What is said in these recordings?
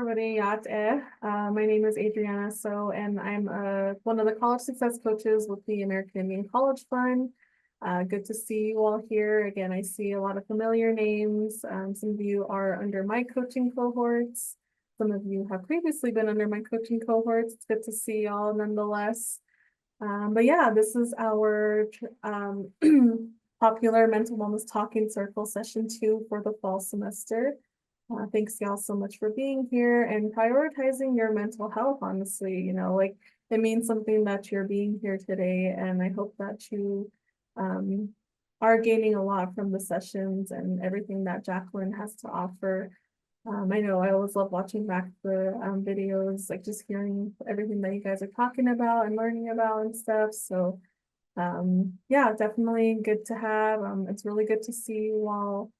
My name is Adriana, and I'm one of the college success coaches with the American Indian College Fund. Good to see you all here. Again, I see a lot of familiar names. Some of you are under my coaching cohorts. Some of you have previously been under my coaching cohorts. It's good to see y'all nonetheless. But yeah, this is our popular mental wellness talking circle session 2 for the fall semester. Thanks y'all so much for being here and prioritizing your mental health, honestly. Like it means something that you're being here today, and I hope that you are gaining a lot from the sessions and everything that Jacelyn has to offer. I know I always love watching back the videos, like just hearing everything that you guys are talking about and learning about and stuff. So yeah, definitely good to have. It's really good to see you all.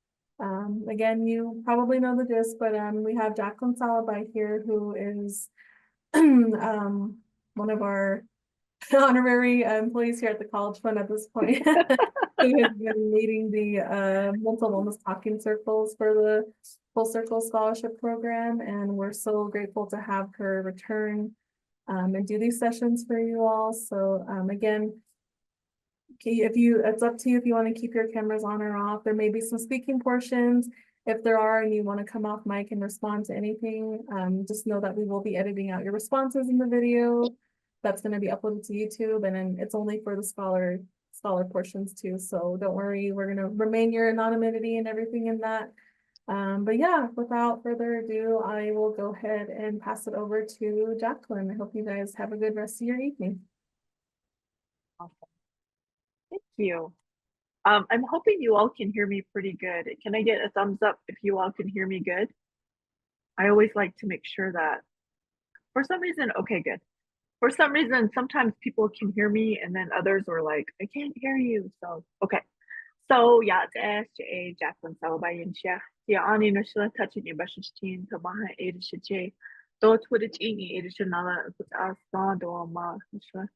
Again, you probably know the gist, but we have Jacelyn Salabye here, who is one of our honorary employees here at the College Fund at this point, who has been leading the mental wellness talking circles for the Full Circle Scholarship Program, and we're so grateful to have her return and do these sessions for you all. So again, it's up to you if you want to keep your cameras on or off. There may be some speaking portions. If there are and you want to come off mic and respond to anything, just know that we will be editing out your responses in the video. That's going to be uploaded to YouTube, and then it's only for the scholar portions too. So don't worry, we're going to remain your anonymity and everything in that. But yeah, without further ado, I will go ahead and pass it over to Jacelyn. I hope you guys have a good rest of your evening. Awesome. Thank you. I'm hoping you all can hear me pretty good. Can I get a thumbs up if you all can hear me good? I always like to make sure that for some reason, okay, good. For some reason, sometimes people can hear me and then others are like, I can't hear you. So, okay. So, yeah, it's Jacelyn Salabye in Chia. Yeah, Ani Nushla touching your Bashtin, Tabaha, Edisha, Do Twitter, Edisha Nala, put us on Nushla.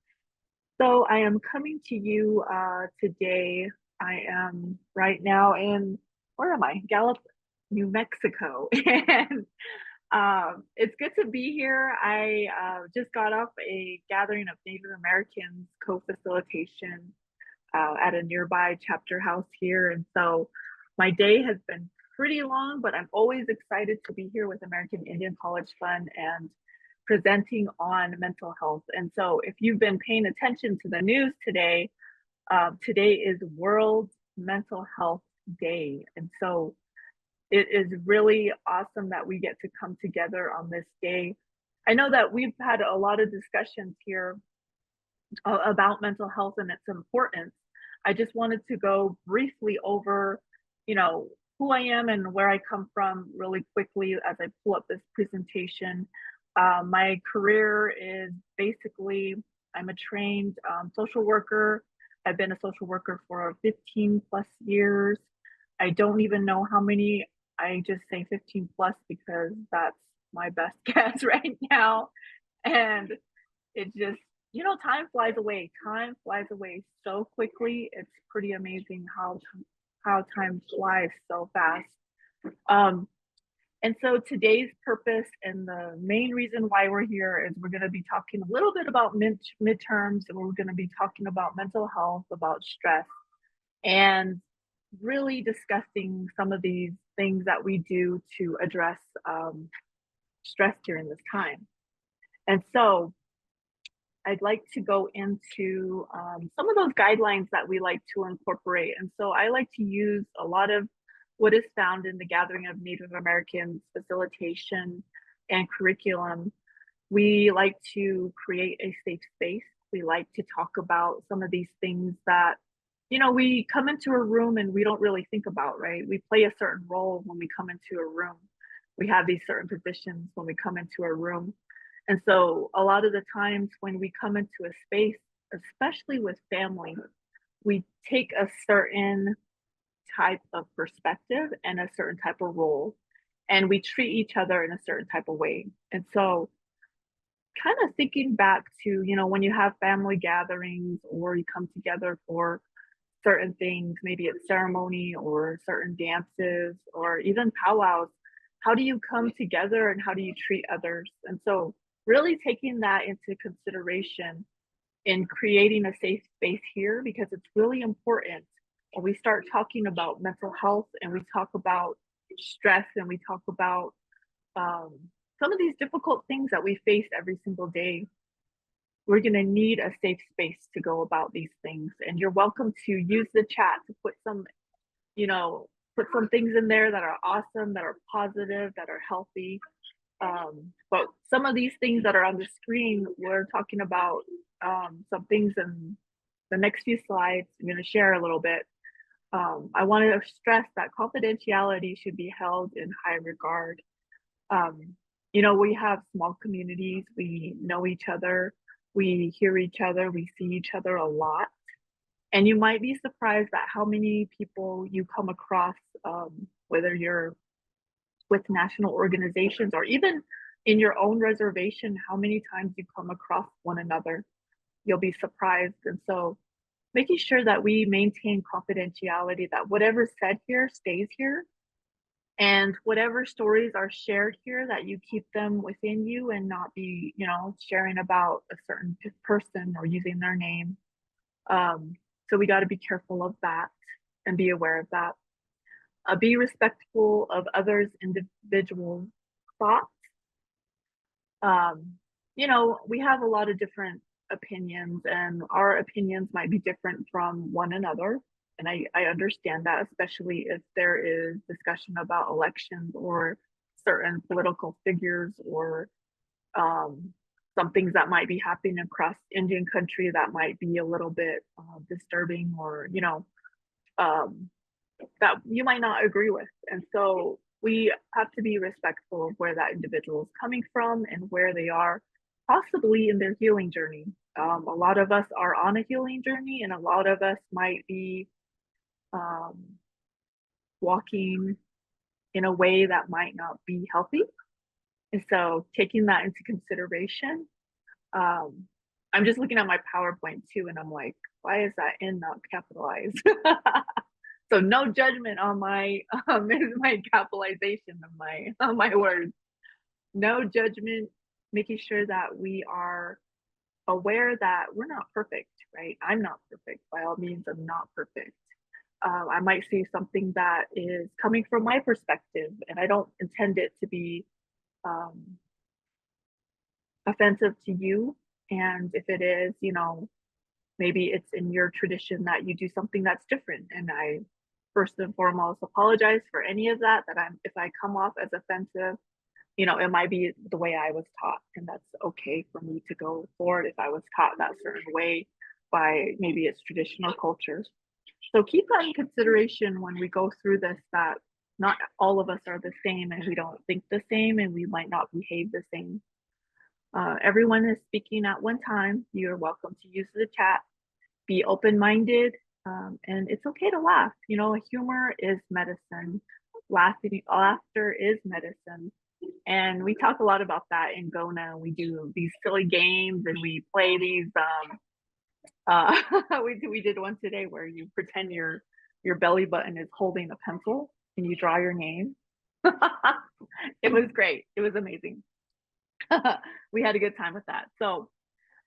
So I am coming to you today. I am right now in, where am I? Gallup, New Mexico. And it's good to be here. I just got off a gathering of Native Americans co-facilitation at a nearby chapter house here. And so my day has been pretty long, but I'm always excited to be here with American Indian College Fund and presenting on mental health. And so if you've been paying attention to the news today, today is World Mental Health Day. And so it is really awesome that we get to come together on this day. I know that we've had a lot of discussions here about mental health and its importance. I just wanted to go briefly over, who I am and where I come from really quickly as I pull up this presentation. My career is basically, I'm a trained social worker. I've been a social worker for 15 plus years. I don't even know how many, I just say 15 plus because that's my best guess right now. And it just, time flies away. Time flies away so quickly. It's pretty amazing how time flies so fast. And so today's purpose and the main reason why we're here is we're going to be talking a little bit about midterms, and we're going to be talking about mental health, about stress, and really discussing some of these things that we do to address stress during this time. And so I'd like to go into some of those guidelines that we like to incorporate. And so I like to use a lot of what is found in the Gathering of Native Americans facilitation and curriculum. We like to create a safe space. We like to talk about some of these things that, we come into a room and we don't really think about, right? We play a certain role when we come into a room. We have these certain positions when we come into a room. And so a lot of the times when we come into a space, especially with family, we take a certain type of perspective and a certain type of role, and we treat each other in a certain type of way. And so kind of thinking back to, when you have family gatherings or you come together for certain things, maybe it's ceremony or certain dances or even powwows, how do you come together and how do you treat others? And so really taking that into consideration in creating a safe space here, because it's really important when we start talking about mental health and we talk about stress and we talk about um, some of these difficult things that we face every single day. We're going to need a safe space to go about these things. And you're welcome to use the chat to put some, you know, put some things in there that are awesome, that are positive, that are healthy. But some of these things that are on the screen, we're talking about some things in the next few slides. I'm going to share a little bit. I want to stress that confidentiality should be held in high regard. You know, we have small communities, we know each other, we hear each other, we see each other a lot. And you might be surprised at how many people you come across, whether you're with national organizations or even in your own reservation, how many times you come across one another. You'll be surprised. And so making sure that we maintain confidentiality, that whatever's said here stays here, and whatever stories are shared here, that you keep them within you and not be, you know, sharing about a certain person or using their name. So we got to be careful of that and be aware of that. Be respectful of others' individual thoughts. You know, we have a lot of different opinions, and our opinions might be different from one another. And I understand that, especially if there is discussion about elections or certain political figures or some things that might be happening across Indian country that might be a little bit disturbing, or, you know, that you might not agree with. And so we have to be respectful of where that individual is coming from and where they are possibly in their healing journey. A lot of us are on a healing journey, and a lot of us might be walking in a way that might not be healthy. And so taking that into consideration, I'm just looking at my PowerPoint too, and I'm like, why is that N not capitalized? So no judgment on my my capitalization of my words. No judgment, making sure that we are aware that we're not perfect, right? I'm not perfect. By all means, I'm not perfect. I might say something that is coming from my perspective, and I don't intend it to be offensive to you. And if it is, you know, maybe it's in your tradition that you do something that's different. And I first and foremost apologize for any of that, that if I come off as offensive, you know, it might be the way I was taught. And that's okay for me to go forward if I was taught that certain way by maybe it's traditional culture. So keep that in consideration when we go through this, that not all of us are the same, and we don't think the same, and we might not behave the same. Everyone is speaking at one time. You're welcome to use the chat. Be open-minded, and it's okay to laugh. You know, humor is medicine. Laughter is medicine. And we talk a lot about that in Gona. We do these silly games, and we play these. We did one today where you pretend your belly button is holding a pencil, and you draw your name. It was great. It was amazing. We had a good time with that. So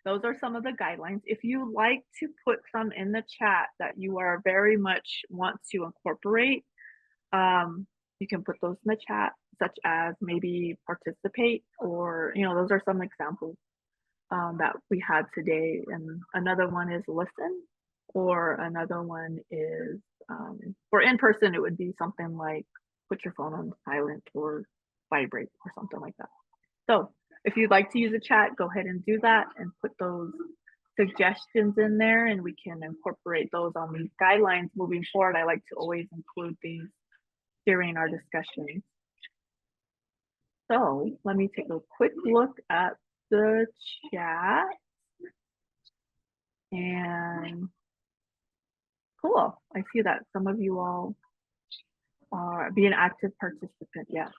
those are some of the guidelines. If you like to put some in the chat that you are very much want to incorporate, you can put those in the chat, such as maybe participate, or, you know, those are some examples that we had today. And another one is listen, or another one is for in person, it would be something like put your phone on silent or vibrate or something like that. So if you'd like to use a chat, go ahead and do that and put those suggestions in there, and we can incorporate those on these guidelines moving forward. I like to always include these during our discussions. So let me take a quick look at the chat. And cool, I see that some of you all are be an active participant. Yeah,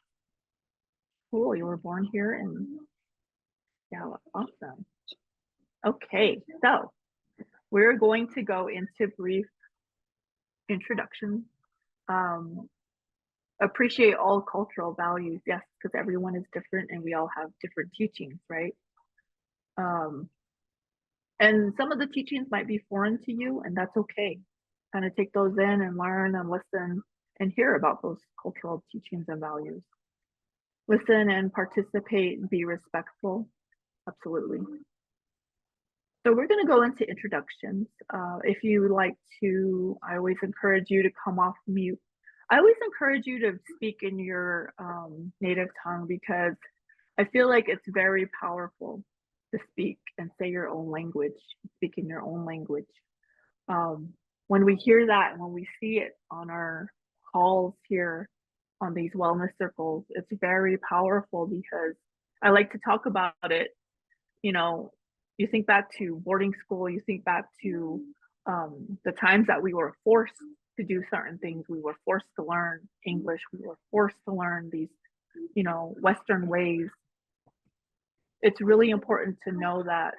cool, you were born here, and yeah, awesome. Okay, so we're going to go into brief introduction. appreciate all cultural values. Yes, because everyone is different and we all have different teachings, right? Um, and some of the teachings might be foreign to you, and that's okay. Kind of take those in and learn and listen and hear about those cultural teachings and values. Listen and participate and be respectful. Absolutely. So we're going to go into introductions. If you would like to, I always encourage you to come off mute. I always encourage you to speak in your native tongue because I feel like it's very powerful to speak and say your own language, speak in your own language. Um, when we hear that and when we see it on our calls here on these wellness circles, it's very powerful because I like to talk about it. You know, you think back to boarding school, you think back to the times that we were forced to do certain things. We were forced to learn English. We were forced to learn these, Western ways. It's really important to know that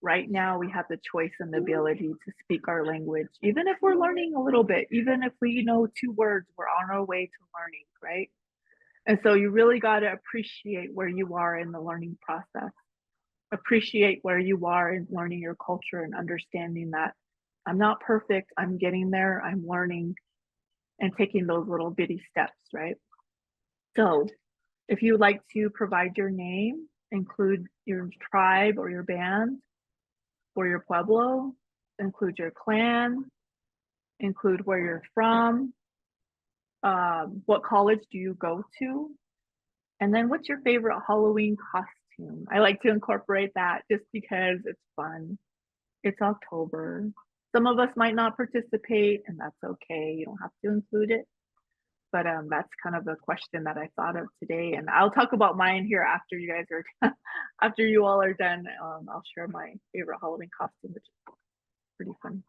right now we have the choice and the ability to speak our language, even if we're learning a little bit, even if we know 2 words, we're on our way to learning, right? And so you really got to appreciate where you are in the learning process. Appreciate where you are in learning your culture and understanding that I'm not perfect, I'm getting there, I'm learning and taking those little bitty steps, right? So if you would like to provide your name, include your tribe or your band or your pueblo, include your clan, include where you're from, what college do you go to, and then what's your favorite Halloween costume? I like to incorporate that just because it's fun. It's October. Some of us might not participate, and that's okay. You don't have to include it. But that's kind of a question that I thought of today, and I'll talk about mine here after you guys are after you all are done. I'll share my favorite Halloween costume, which is pretty fun.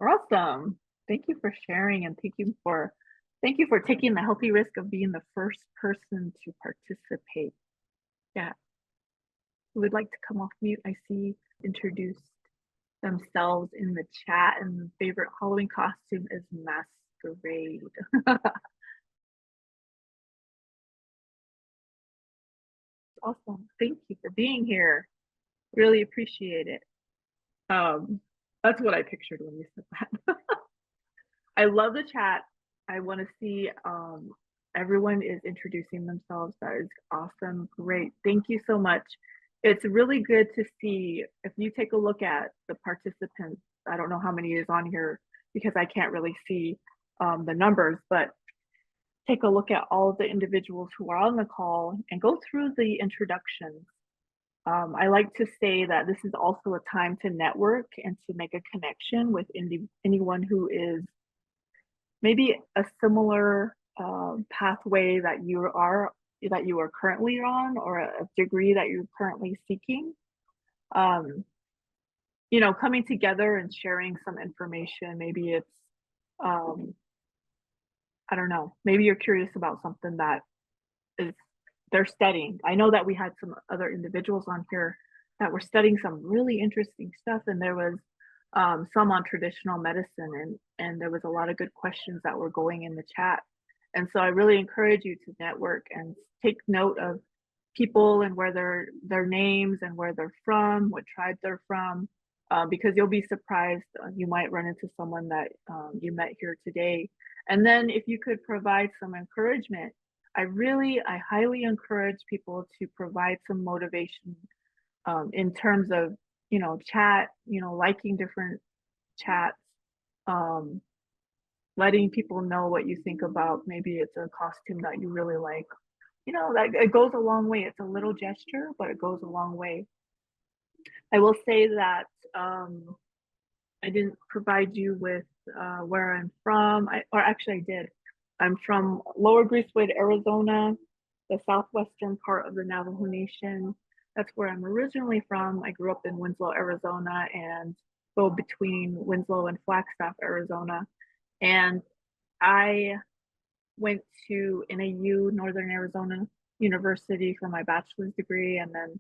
Awesome! Thank you for sharing, and thank you for taking the healthy risk of being the first person to participate. Yeah, who would like to come off mute? I see introduced themselves in the chat, and the favorite Halloween costume is masquerade. Awesome. Thank you for being here. Really appreciate it. That's what I pictured when you said that. I love the chat. I want to see everyone is introducing themselves. That is awesome. Great. Thank you so much. It's really good to see if you take a look at the participants. I don't know how many is on here because I can't really see the numbers, but take a look at all of the individuals who are on the call and go through the introductions. I like to say that this is also a time to network and to make a connection with anyone who is maybe a similar pathway that you are currently on, or a degree that you're currently seeking. Coming together and sharing some information. Maybe it's I don't know, maybe you're curious about something that is they're studying. I know that we had some other individuals on here that were studying some really interesting stuff, and there was some on traditional medicine, and there was a lot of good questions that were going in the chat. And so I really encourage you to network and take note of people and where their names and where they're from, what tribe they're from, because you'll be surprised. You might run into someone that you met here today. And then if you could provide some encouragement, I highly encourage people to provide some motivation in terms of, chat, liking different chats, letting people know what you think about. Maybe it's a costume that you really like. That it goes a long way. It's a little gesture, but it goes a long way. I will say that I didn't provide you with where I'm from. I did. I'm from Lower Greasewood, Arizona, the southwestern part of the Navajo Nation. That's where I'm originally from. I grew up in Winslow, Arizona, and go between Winslow and Flagstaff, Arizona. And I went to NAU, Northern Arizona University, for my bachelor's degree. And then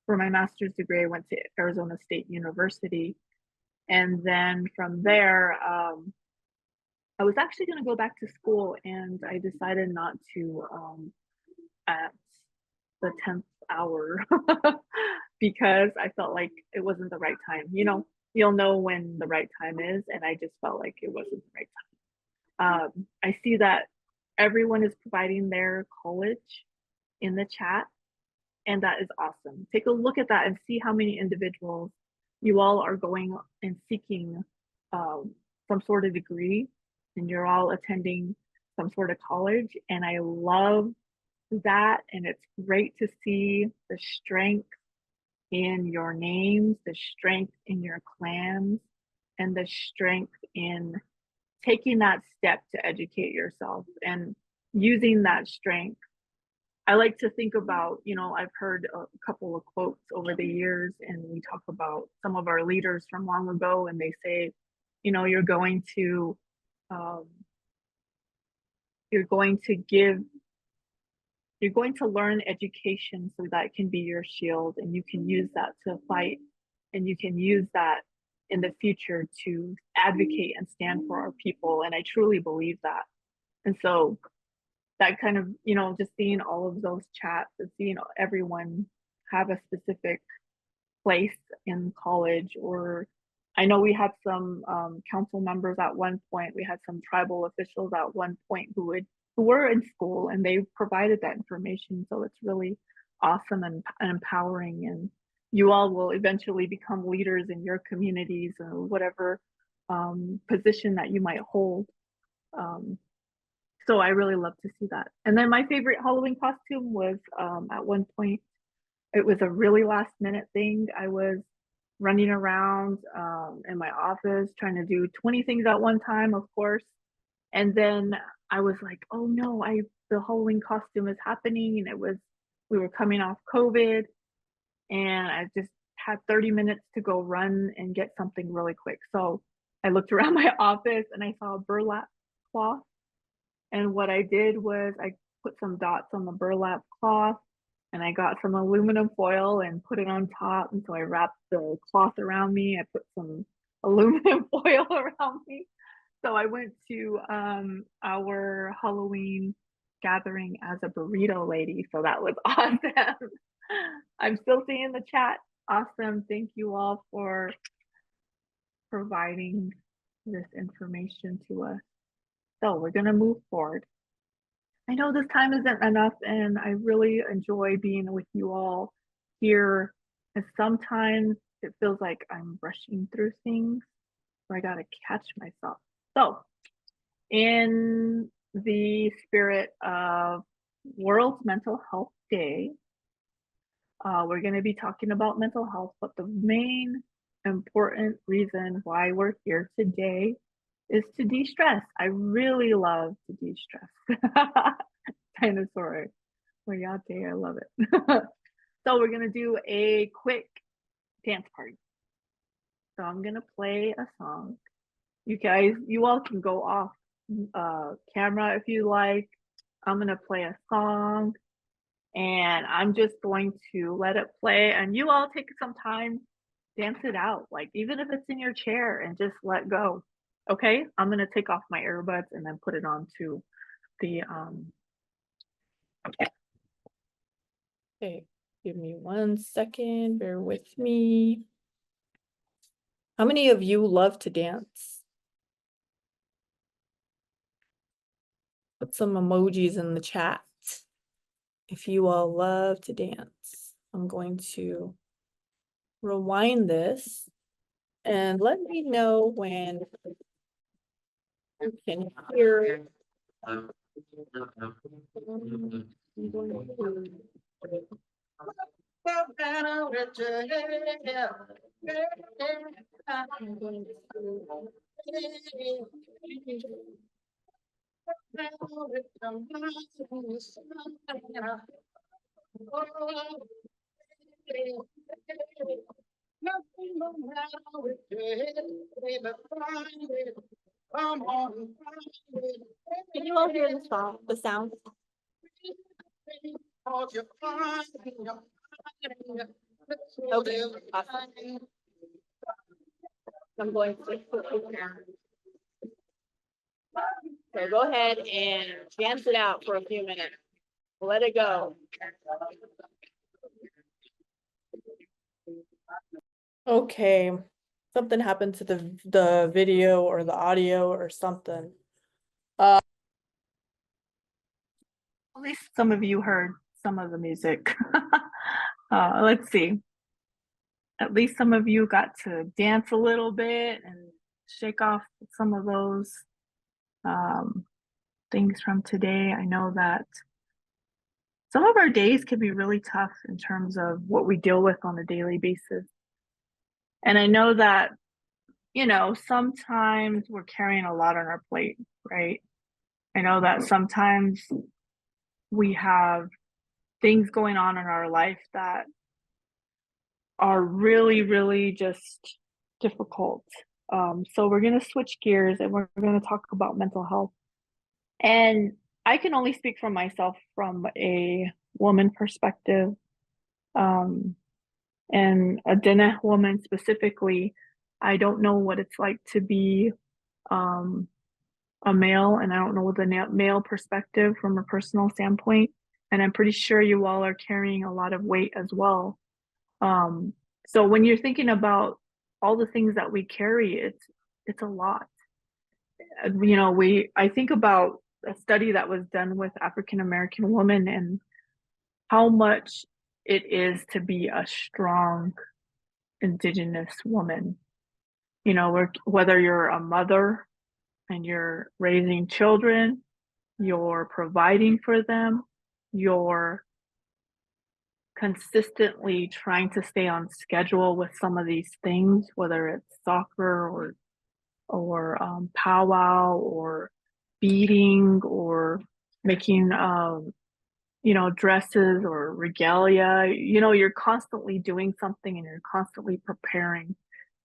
for my master's degree, I went to Arizona State University. And then from there, I was actually going to go back to school, and I decided not to at the 10th hour because I felt like it wasn't the right time. You know, you'll know when the right time is, and I just felt like it wasn't the right time. I see that everyone is providing their college in the chat, and that is awesome. Take a look at that and see how many individuals you all are going and seeking some sort of degree, and you're all attending some sort of college. And I love that. And it's great to see the strength in your names, the strength in your clans, and the strength in taking that step to educate yourself and using that strength. I like to think about, you know, I've heard a couple of quotes over the years, and we talk about some of our leaders from long ago, and they say, you know, um, you're going to give, you're going to learn education so that it can be your shield, and you can use that to fight, and you can use that in the future to advocate and stand for our people. And I truly believe that. And so that kind of, you know, just seeing all of those chats and seeing everyone have a specific place in college. Or I know we had some council members at one point, we had some tribal officials at one point who were in school, and they provided that information. So it's really awesome and empowering, and you all will eventually become leaders in your communities or whatever position that you might hold. um, so I really love to see that. And then my favorite Halloween costume was at one point, it was a really last minute thing. I was running around in my office trying to do 20 things at one time, of course. And then I was like, oh no, the Halloween costume is happening. And we were coming off COVID, and I just had 30 minutes to go run and get something really quick. So I looked around my office and I saw a burlap cloth. And what I did was I put some dots on the burlap cloth, and I got some aluminum foil and put it on top. And so I wrapped the cloth around me. I put some aluminum foil around me. So I went to our Halloween gathering as a burrito lady. So that was awesome. I'm still seeing the chat. Awesome. Thank you all for providing this information to us. So we're going to move forward. I know this time isn't enough, and I really enjoy being with you all here. And sometimes it feels like I'm rushing through things, so I got to catch myself. So, in the spirit of World Mental Health Day, we're going to be talking about mental health, but the main important reason why we're here today is to de-stress. I really love to de-stress. Dinosaur. Day, I love it. So we're gonna do a quick dance party. So I'm gonna play a song. You guys, you all can go off camera if you like. I'm gonna play a song, and I'm just going to let it play, and you all take some time, dance it out, like even if it's in your chair, and just let go. Okay, I'm gonna take off my earbuds and then put it onto the Okay, give me 1 second, bear with me. How many of you love to dance? Put some emojis in the chat if you all love to dance. I'm going to rewind this and let me know when you can hear. I'm going to- Can you all hear the song, the sound? Okay, awesome. I'm going to put it down. Okay, go ahead and dance it out for a few minutes. Let it go. Okay, something happened to the video or the audio or something. At least some of you heard some of the music. Let's see. At least some of you got to dance a little bit and shake off some of those things from today. I know that some of our days can be really tough in terms of what we deal with on a daily basis. And I know that, you know, sometimes we're carrying a lot on our plate, right? I know that sometimes we have things going on in our life that are really, really just difficult. So we're going to switch gears and we're going to talk about mental health. And I can only speak for myself from a woman perspective, and a Dene woman specifically. I don't know what it's like to be a male, and I don't know the male perspective from a personal standpoint. And I'm pretty sure you all are carrying a lot of weight as well. So when you're thinking about all the things that we carry, it's a lot. You know, I think about a study that was done with African American women and how much it is to be a strong Indigenous woman. You know, whether you're a mother and you're raising children, you're providing for them, you're consistently trying to stay on schedule with some of these things, whether it's soccer or powwow or beading or making you know, dresses or regalia. You know, you're constantly doing something and you're constantly preparing,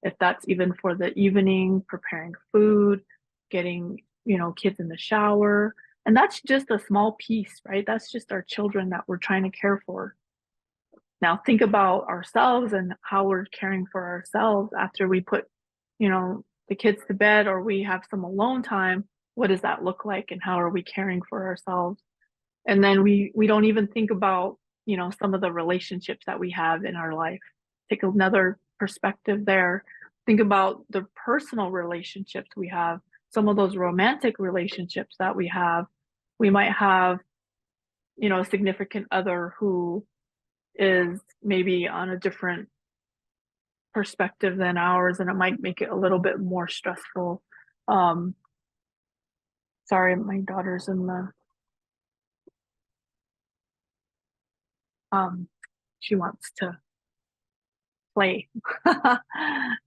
if that's even for the evening, preparing food, getting, you know, kids in the shower. And that's just a small piece, right? That's just our children that we're trying to care for. Now think about ourselves and how we're caring for ourselves after we put, you know, the kids to bed or we have some alone time. What does that look like and how are we caring for ourselves? And then we don't even think about, you know, some of the relationships that we have in our life. Take another perspective there. Think about the personal relationships we have, some of those romantic relationships that we have. We might have, you know, a significant other who is maybe on a different perspective than ours, and it might make it a little bit more stressful. Sorry, my daughter's in the she wants to play.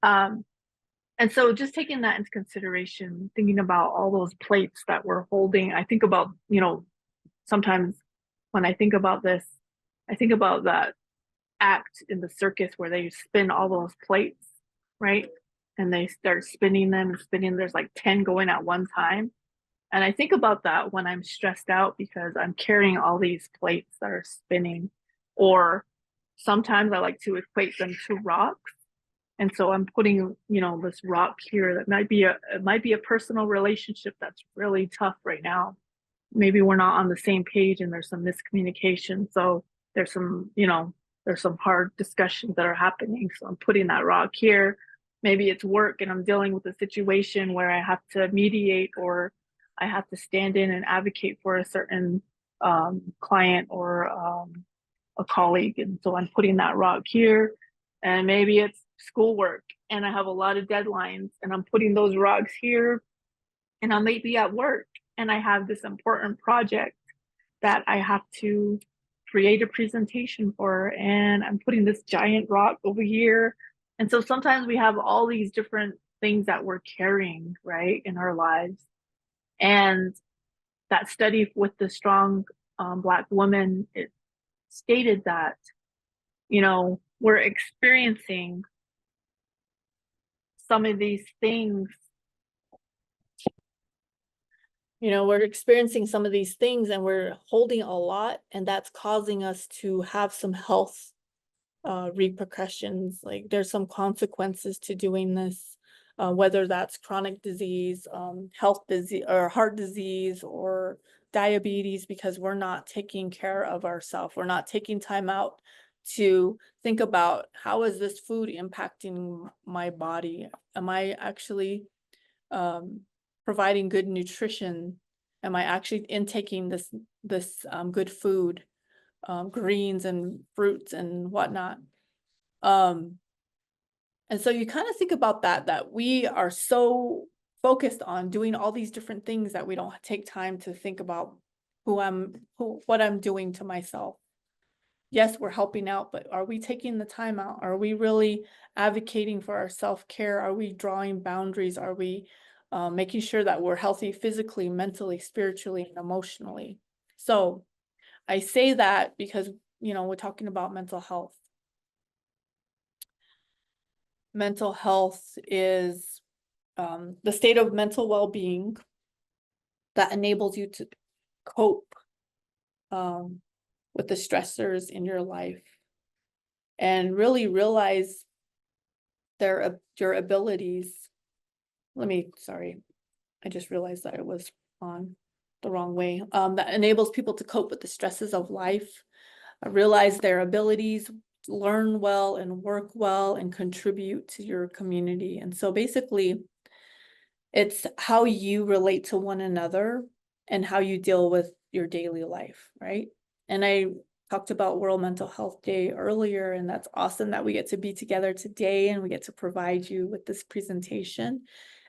And so just taking that into consideration, thinking about all those plates that we're holding, I think about, you know, sometimes when I think about this, I think about that act in the circus where they spin all those plates, right? And they start spinning them and spinning. There's like 10 going at one time. And I think about that when I'm stressed out because I'm carrying all these plates that are spinning. Or sometimes I like to equate them to rocks. And so I'm putting, you know, this rock here that might be a personal relationship that's really tough right now. Maybe we're not on the same page and there's some miscommunication. So there's some, you know, there's some hard discussions that are happening. So I'm putting that rock here. Maybe it's work and I'm dealing with a situation where I have to mediate or I have to stand in and advocate for a certain client or a colleague. And so I'm putting that rock here. And maybe it's schoolwork and I have a lot of deadlines and I'm putting those rocks here. And I may be at work and I have this important project that I have to create a presentation for, and I'm putting this giant rock over here. And so sometimes we have all these different things that we're carrying, right, in our lives. And that study with the strong Black woman, it stated that, you know, we're experiencing some of these things. You know, we're experiencing some of these things and we're holding a lot, and that's causing us to have some health repercussions. Like there's some consequences to doing this. whether that's chronic disease, health disease, or heart disease, or diabetes, because we're not taking care of ourselves. We're not taking time out to think about, how is this food impacting my body? Am I actually providing good nutrition? Am I actually intaking this good food, greens and fruits and whatnot? And so you kind of think about that we are so focused on doing all these different things that we don't take time to think about what I'm doing to myself. Yes, we're helping out, but are we taking the time out? Are we really advocating for our self-care? Are we drawing boundaries? Are we making sure that we're healthy physically, mentally, spiritually, and emotionally? So I say that because, we're talking about mental health. Mental health is the state of mental well-being that enables you to cope with the stressors in your life and really realize your abilities. Sorry, I just realized that it was on the wrong way. That enables people to cope with the stresses of life, realize their abilities, learn well and work well, and contribute to your community. And so basically, it's how you relate to one another and how you deal with your daily life, right? And I talked about World Mental Health Day earlier, and that's awesome that we get to be together today and we get to provide you with this presentation.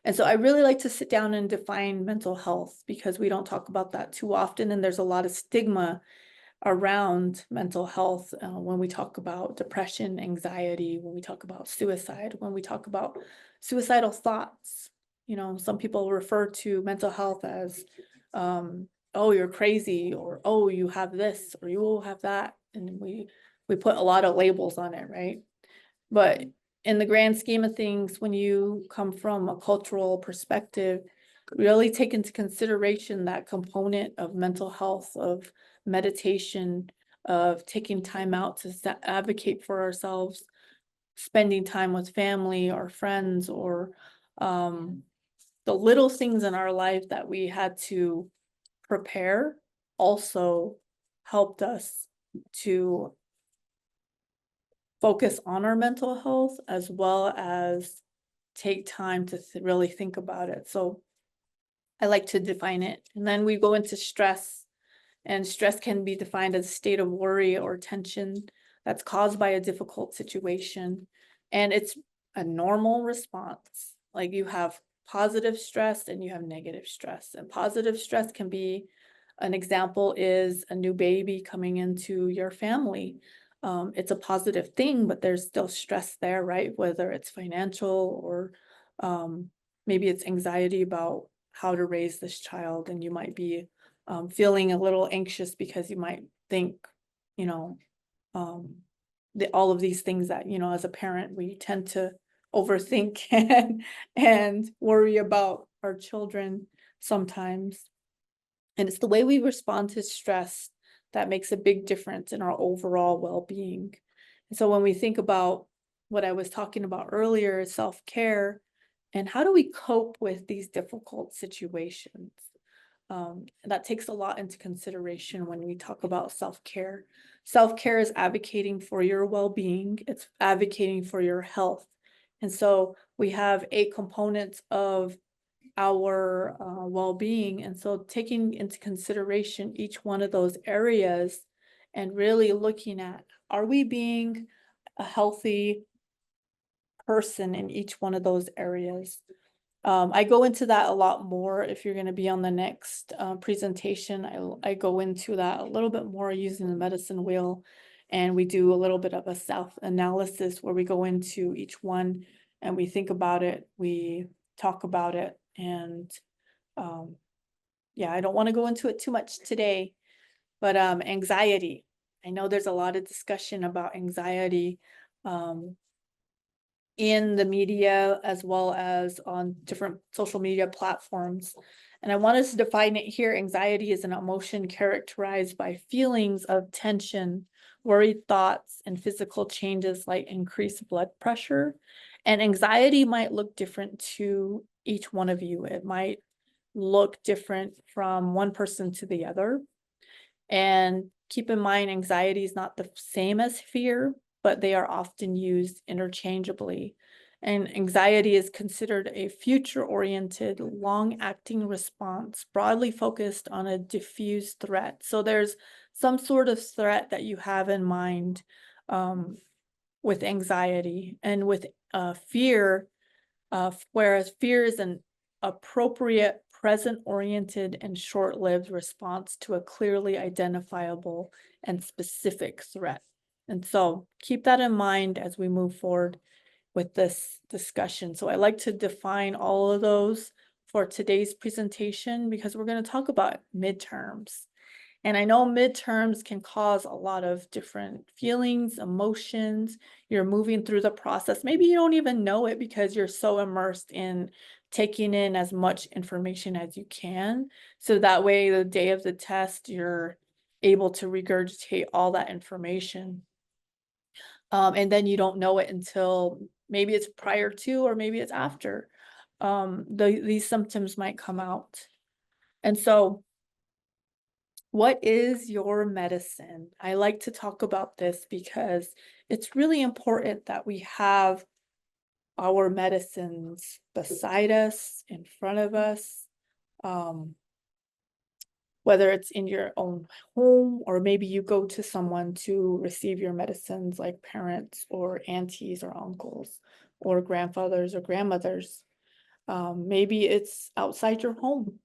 And so I really like to sit down and define mental health because we don't talk about that too often, and there's a lot of stigma around mental health when we talk about depression, anxiety, when we talk about suicide, when we talk about suicidal thoughts. Some people refer to mental health as, oh, you're crazy, or oh, you have this, or you will have that. And we put a lot of labels on it, right? But in the grand scheme of things, when you come from a cultural perspective, really take into consideration that component of mental health, of meditation, of taking time out to advocate for ourselves, spending time with family or friends, or the little things in our life that we had to prepare also helped us to focus on our mental health, as well as take time to really think about it. So I like to define it. And then we go into stress, and stress can be defined as a state of worry or tension that's caused by a difficult situation. And it's a normal response. Like, you have positive stress and you have negative stress. And positive stress can be, an example is a new baby coming into your family. It's a positive thing, but there's still stress there, right? Whether it's financial or maybe it's anxiety about how to raise this child, and you might be feeling a little anxious because you might think, all of these things that, as a parent, we tend to overthink and worry about our children sometimes. And it's the way we respond to stress that makes a big difference in our overall well-being. And so when we think about what I was talking about earlier, self-care, and how do we cope with these difficult situations? That takes a lot into consideration when we talk about self-care. Self-care is advocating for your well-being. It's advocating for your health. And so we have 8 components of our well-being. And so taking into consideration each one of those areas and really looking at, are we being a healthy person in each one of those areas? I go into that a lot more. If you're going to be on the next presentation, I go into that a little bit more using the medicine wheel, and we do a little bit of a self-analysis where we go into each one and we think about it, we talk about it, and yeah, I don't want to go into it too much today, but anxiety. I know there's a lot of discussion about anxiety in the media as well as on different social media platforms. And I wanted to define it here. Anxiety is an emotion characterized by feelings of tension, worried thoughts, and physical changes like increased blood pressure. And anxiety might look different to each one of you. It might look different from one person to the other. And keep in mind, anxiety is not the same as fear, but they are often used interchangeably. And anxiety is considered a future-oriented, long-acting response, broadly focused on a diffuse threat. So there's some sort of threat that you have in mind with anxiety. And with fear, whereas fear is an appropriate, present-oriented, and short-lived response to a clearly identifiable and specific threat. And so keep that in mind as we move forward with this discussion. So I like to define all of those for today's presentation because we're going to talk about midterms. And I know midterms can cause a lot of different feelings, emotions. You're moving through the process. Maybe you don't even know it because you're so immersed in taking in as much information as you can. So that way, the day of the test, you're able to regurgitate all that information. And then you don't know it until maybe it's prior to, or maybe it's after these symptoms might come out. And so what is your medicine? I like to talk about this because it's really important that we have our medicines beside us, in front of us, whether it's in your own home or maybe you go to someone to receive your medicines, like parents or aunties or uncles or grandfathers or grandmothers. Maybe it's outside your home.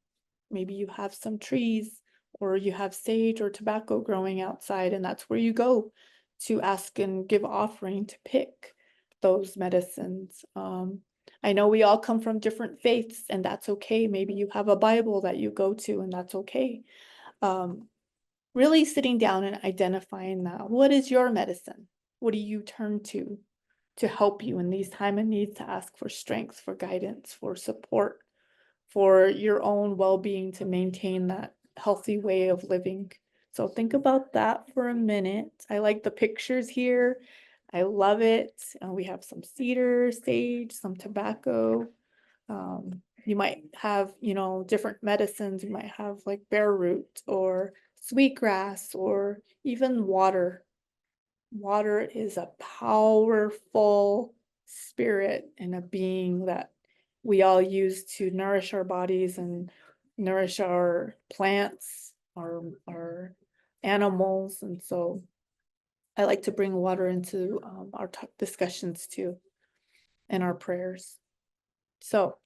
Maybe you have some trees or you have sage or tobacco growing outside, and that's where you go to ask and give offering to pick those medicines. I know we all come from different faiths, and that's okay. Maybe you have a Bible that you go to, and that's okay. Really sitting down and identifying that. What is your medicine? What do you turn to help you in these time of need, to ask for strength, for guidance, for support, for your own well-being, to maintain that healthy way of living? So think about that for a minute. I like the pictures here. I love it. We have some cedar, sage, some tobacco. You might have, different medicines. You might have like bear root or sweetgrass or even water. Water is a powerful spirit and a being that we all use to nourish our bodies and nourish our plants, our animals. And so I like to bring water into our discussions too, and our prayers. So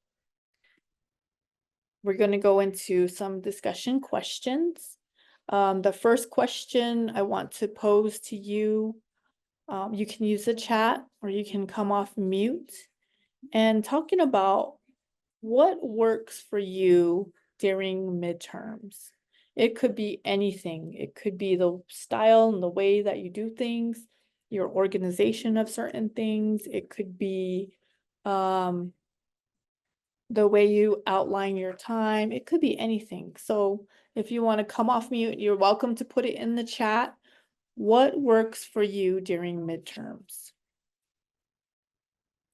we're going to go into some discussion questions. The first question I want to pose to you, you can use the chat or you can come off mute, and talking about what works for you during midterms. It could be anything. It could be the style and the way that you do things, your organization of certain things. It could be the way you outline your time. It could be anything. So if you want to come off mute, you're welcome to put it in the chat. What works for you during midterms?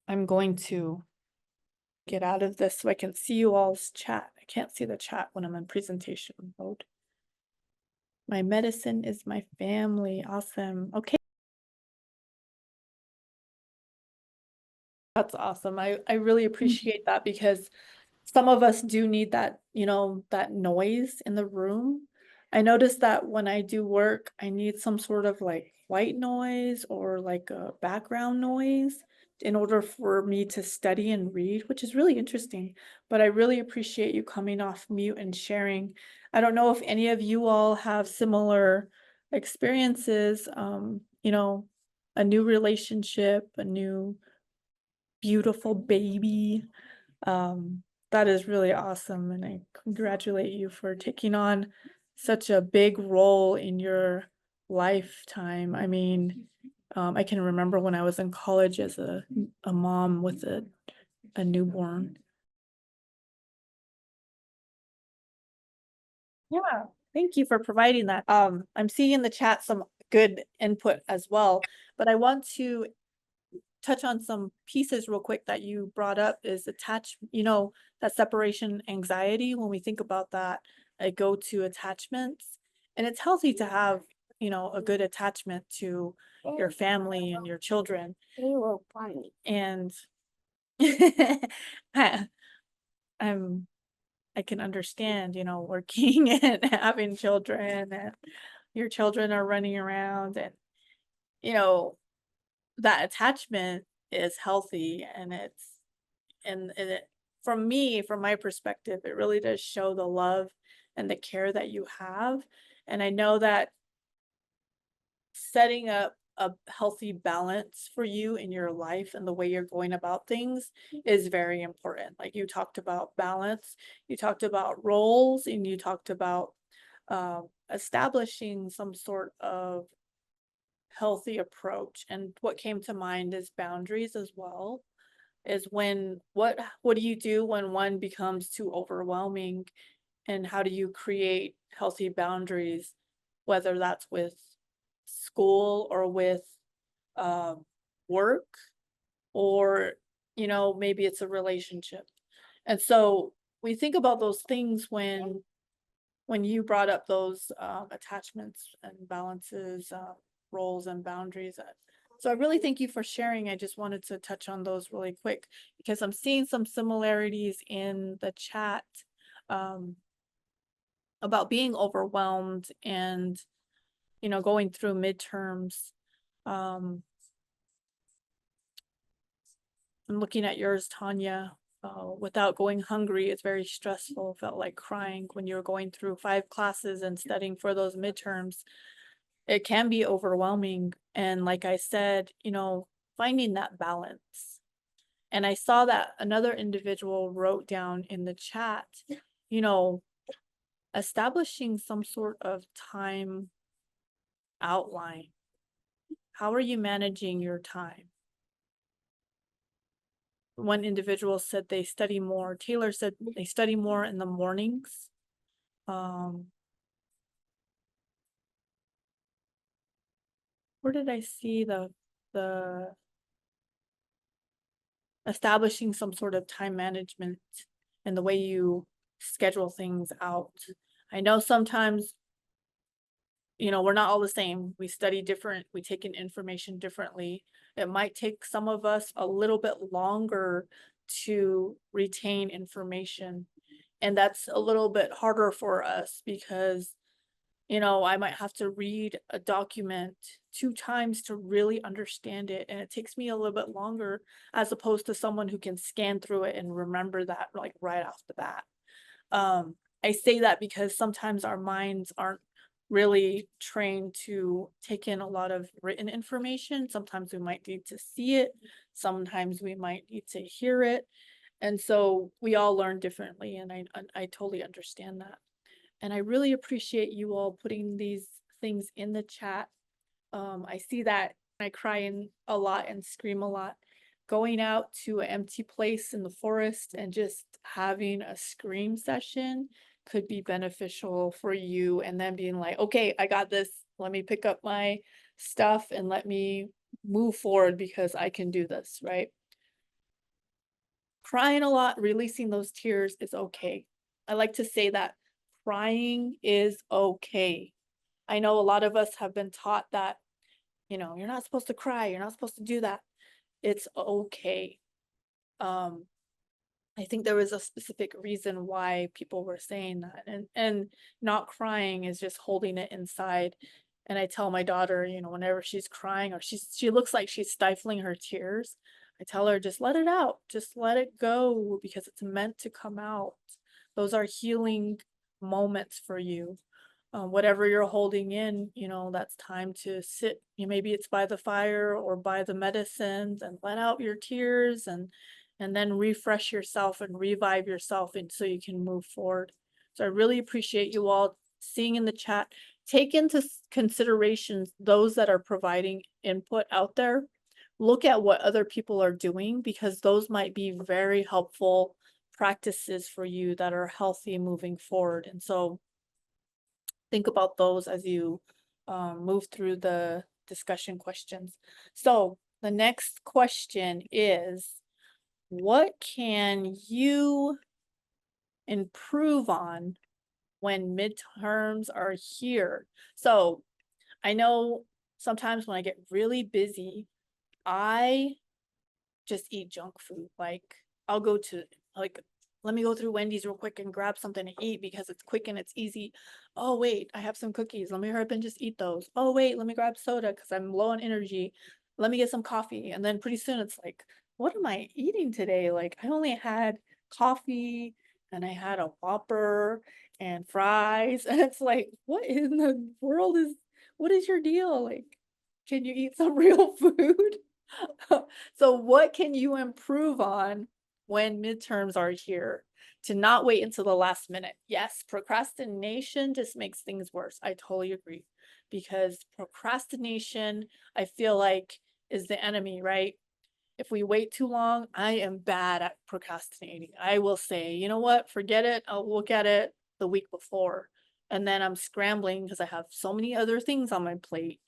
I'm going to get out of this so I can see you all's chat. I can't see the chat when I'm in presentation mode. My medicine is my family. Awesome. Okay. That's awesome. I really appreciate that, because some of us do need that, that noise in the room. I noticed that when I do work, I need some sort of like white noise or like a background noise in order for me to study and read, which is really interesting. But I really appreciate you coming off mute and sharing. I don't know if any of you all have similar experiences, a new relationship, a new beautiful baby. That is really awesome, and I congratulate you for taking on such a big role in your lifetime. I mean, I can remember when I was in college as a mom with a newborn. Yeah, thank you for providing that. I'm seeing in the chat some good input as well, but I want to touch on some pieces real quick that you brought up is you know, that separation anxiety. When we think about that, I go to attachments, and it's healthy to have, you know, a good attachment to your family and your children. And I, I'm I can understand, you know, working and having children, and your children are running around, and you know, that attachment is healthy, and it from me, from my perspective, it really does show the love and the care that you have. And I know that setting up a healthy balance for you in your life and the way you're going about things is very important. Like you talked about balance, you talked about roles, and you talked about establishing some sort of healthy approach. And what came to mind is boundaries as well. Is when what do you do when one becomes too overwhelming, and how do you create healthy boundaries, whether that's with school or with um, work, or you know, maybe it's a relationship. And so we think about those things when you brought up those attachments and balances, roles and boundaries. So I really thank you for sharing. I just wanted to touch on those really quick because I'm seeing some similarities in the chat um, about being overwhelmed and, you know, going through midterms. Um, I'm looking at yours, Tanya. Without going hungry, it's very stressful. Felt like crying when you're going through 5 classes and studying for those midterms. It can be overwhelming. And like I said, you know, finding that balance. And I saw that another individual wrote down in the chat, you know, establishing some sort of time outline. How are you managing your time? One individual said they study more. Taylor said they study more in the mornings. Where did I see the establishing some sort of time management and the way you schedule things out? I know sometimes, you know, we're not all the same. We study different, we take in information differently. It might take some of us a little bit longer to retain information. And that's a little bit harder for us because, you know, I might have to read a document 2 times to really understand it. And it takes me a little bit longer as opposed to someone who can scan through it and remember that like right off the bat. I say that because sometimes our minds aren't really trained to take in a lot of written information. Sometimes we might need to see it. Sometimes we might need to hear it. And so we all learn differently. And I totally understand that. And I really appreciate you all putting these things in the chat. I see that I cry in a lot and scream a lot. Going out to an empty place in the forest and just having a scream session could be beneficial for you. And then being like, okay, I got this. Let me pick up my stuff and let me move forward because I can do this, right? Crying a lot, releasing those tears is okay. I like to say that crying is okay. I know a lot of us have been taught that, you know, you're not supposed to cry, you're not supposed to do that. It's okay. Um, I think there was a specific reason why people were saying that, and not crying is just holding it inside. And I tell my daughter, you know, whenever she's crying or she looks like she's stifling her tears, I tell her just let it out, just let it go because it's meant to come out. Those are healing moments for you. Whatever you're holding in, you know, that's time to sit. You maybe it's by the fire or by the medicines and let out your tears and then refresh yourself and revive yourself and so you can move forward. So I really appreciate you all seeing in the chat. Take into consideration those that are providing input out there. Look at what other people are doing because those might be very helpful practices for you that are healthy moving forward. And so think about those as you move through the discussion questions. So the next question is, what can you improve on when midterms are here? So I know sometimes when I get really busy, I just eat junk food. Like I'll go to like let me go through Wendy's real quick and grab something to eat because it's quick and it's easy. Oh wait, I have some cookies. Let me hurry up and just eat those. Oh wait, let me grab soda because I'm low on energy. Let me get some coffee. And then pretty soon it's like, what am I eating today? Like I only had coffee and I had a Whopper and fries. And it's like, what in the world is what is your deal? Like, can you eat some real food? So what can you improve on when midterms are here to not wait until the last minute? Yes, procrastination just makes things worse. I totally agree. Because procrastination, I feel like, is the enemy, right? If we wait too long, I am bad at procrastinating. I will say, you know what, forget it. I'll look at it the week before. And then I'm scrambling because I have so many other things on my plate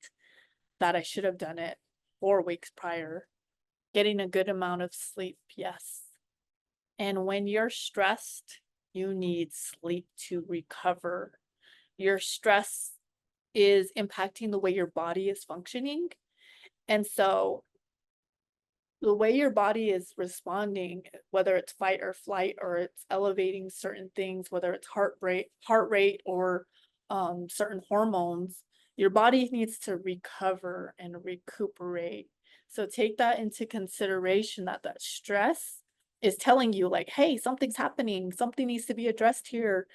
that I should have done it 4 weeks prior. Getting a good amount of sleep, yes. And when you're stressed, you need sleep to recover. Your stress is impacting the way your body is functioning. And so the way your body is responding, whether it's fight or flight, or it's elevating certain things, whether it's heart rate or certain hormones, your body needs to recover and recuperate. So take that into consideration that that stress is telling you like, hey, something's happening, something needs to be addressed here.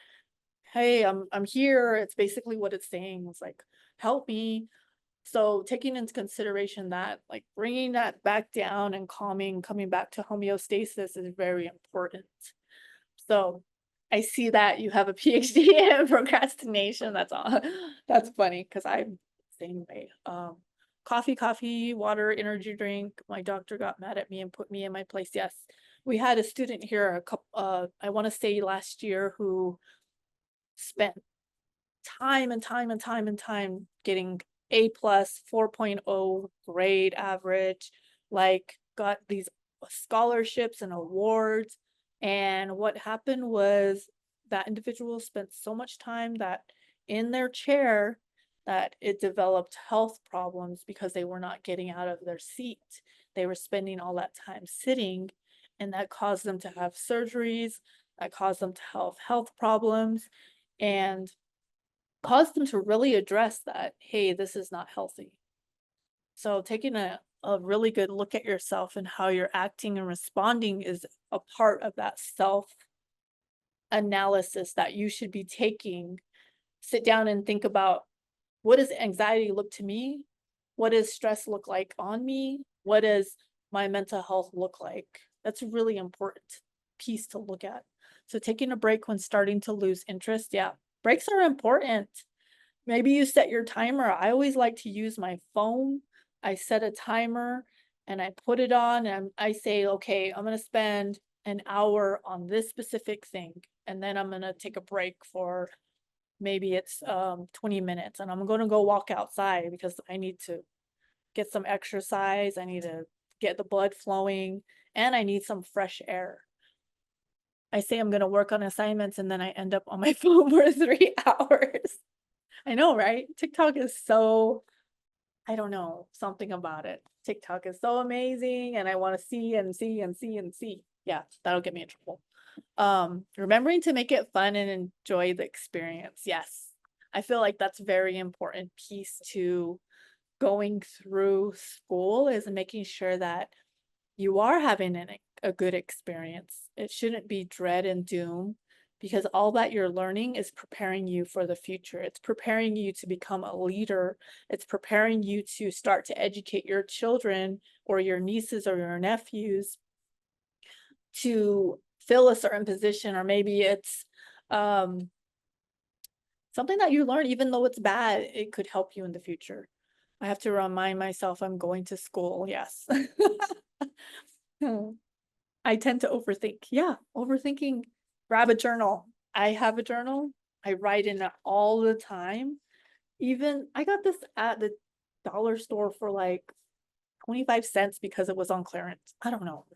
Hey, I'm here. It's basically what it's saying. It's like, help me. So taking into consideration that, like bringing that back down and calming, coming back to homeostasis is very important. So I see that you have a PhD in procrastination. That's all. That's funny because I'm the same way. Coffee, water, energy drink. My doctor got mad at me and put me in my place. Yes. We had a student here a couple I want to say last year who spent time and time and time and time getting A plus 4.0 grade average, like got these scholarships and awards. And what happened was that individual spent so much time that in their chair that it developed health problems because they were not getting out of their seat. They were spending all that time sitting, and that caused them to have surgeries, that caused them to have health problems. And caused them to really address that, hey, this is not healthy. So taking a really good look at yourself and how you're acting and responding is a part of that self analysis that you should be taking. Sit down and think about, what does anxiety look to me? What does stress look like on me? What does my mental health look like? That's a really important piece to look at. So taking a break when starting to lose interest, yeah, breaks are important. Maybe you set your timer. I always like to use my phone. I set a timer and I put it on and I say, okay, I'm going to spend an hour on this specific thing. And then I'm going to take a break for maybe it's 20 minutes and I'm going to go walk outside because I need to get some exercise. I need to get the blood flowing and I need some fresh air. I say I'm going to work on assignments and then I end up on my phone for 3 hours. I know, right? TikTok is so, I don't know, something about it. TikTok is so amazing and I want to see and see and see and see. Yeah, that'll get me in trouble. Remembering to make it fun and enjoy the experience. Yes. I feel like that's a very important piece to going through school, is making sure that you are having a good experience. It shouldn't be dread and doom, because all that you're learning is preparing you for the future. It's preparing you to become a leader. It's preparing you to start to educate your children or your nieces or your nephews to fill a certain position, or maybe it's something that you learn, even though it's bad, it could help you in the future. I have to remind myself I'm going to school. Yes. I tend to overthink. Yeah, overthinking. Grab a journal. I have a journal. I write in it all the time. Even I got this at the dollar store for like 25 cents because it was on clearance. I don't know.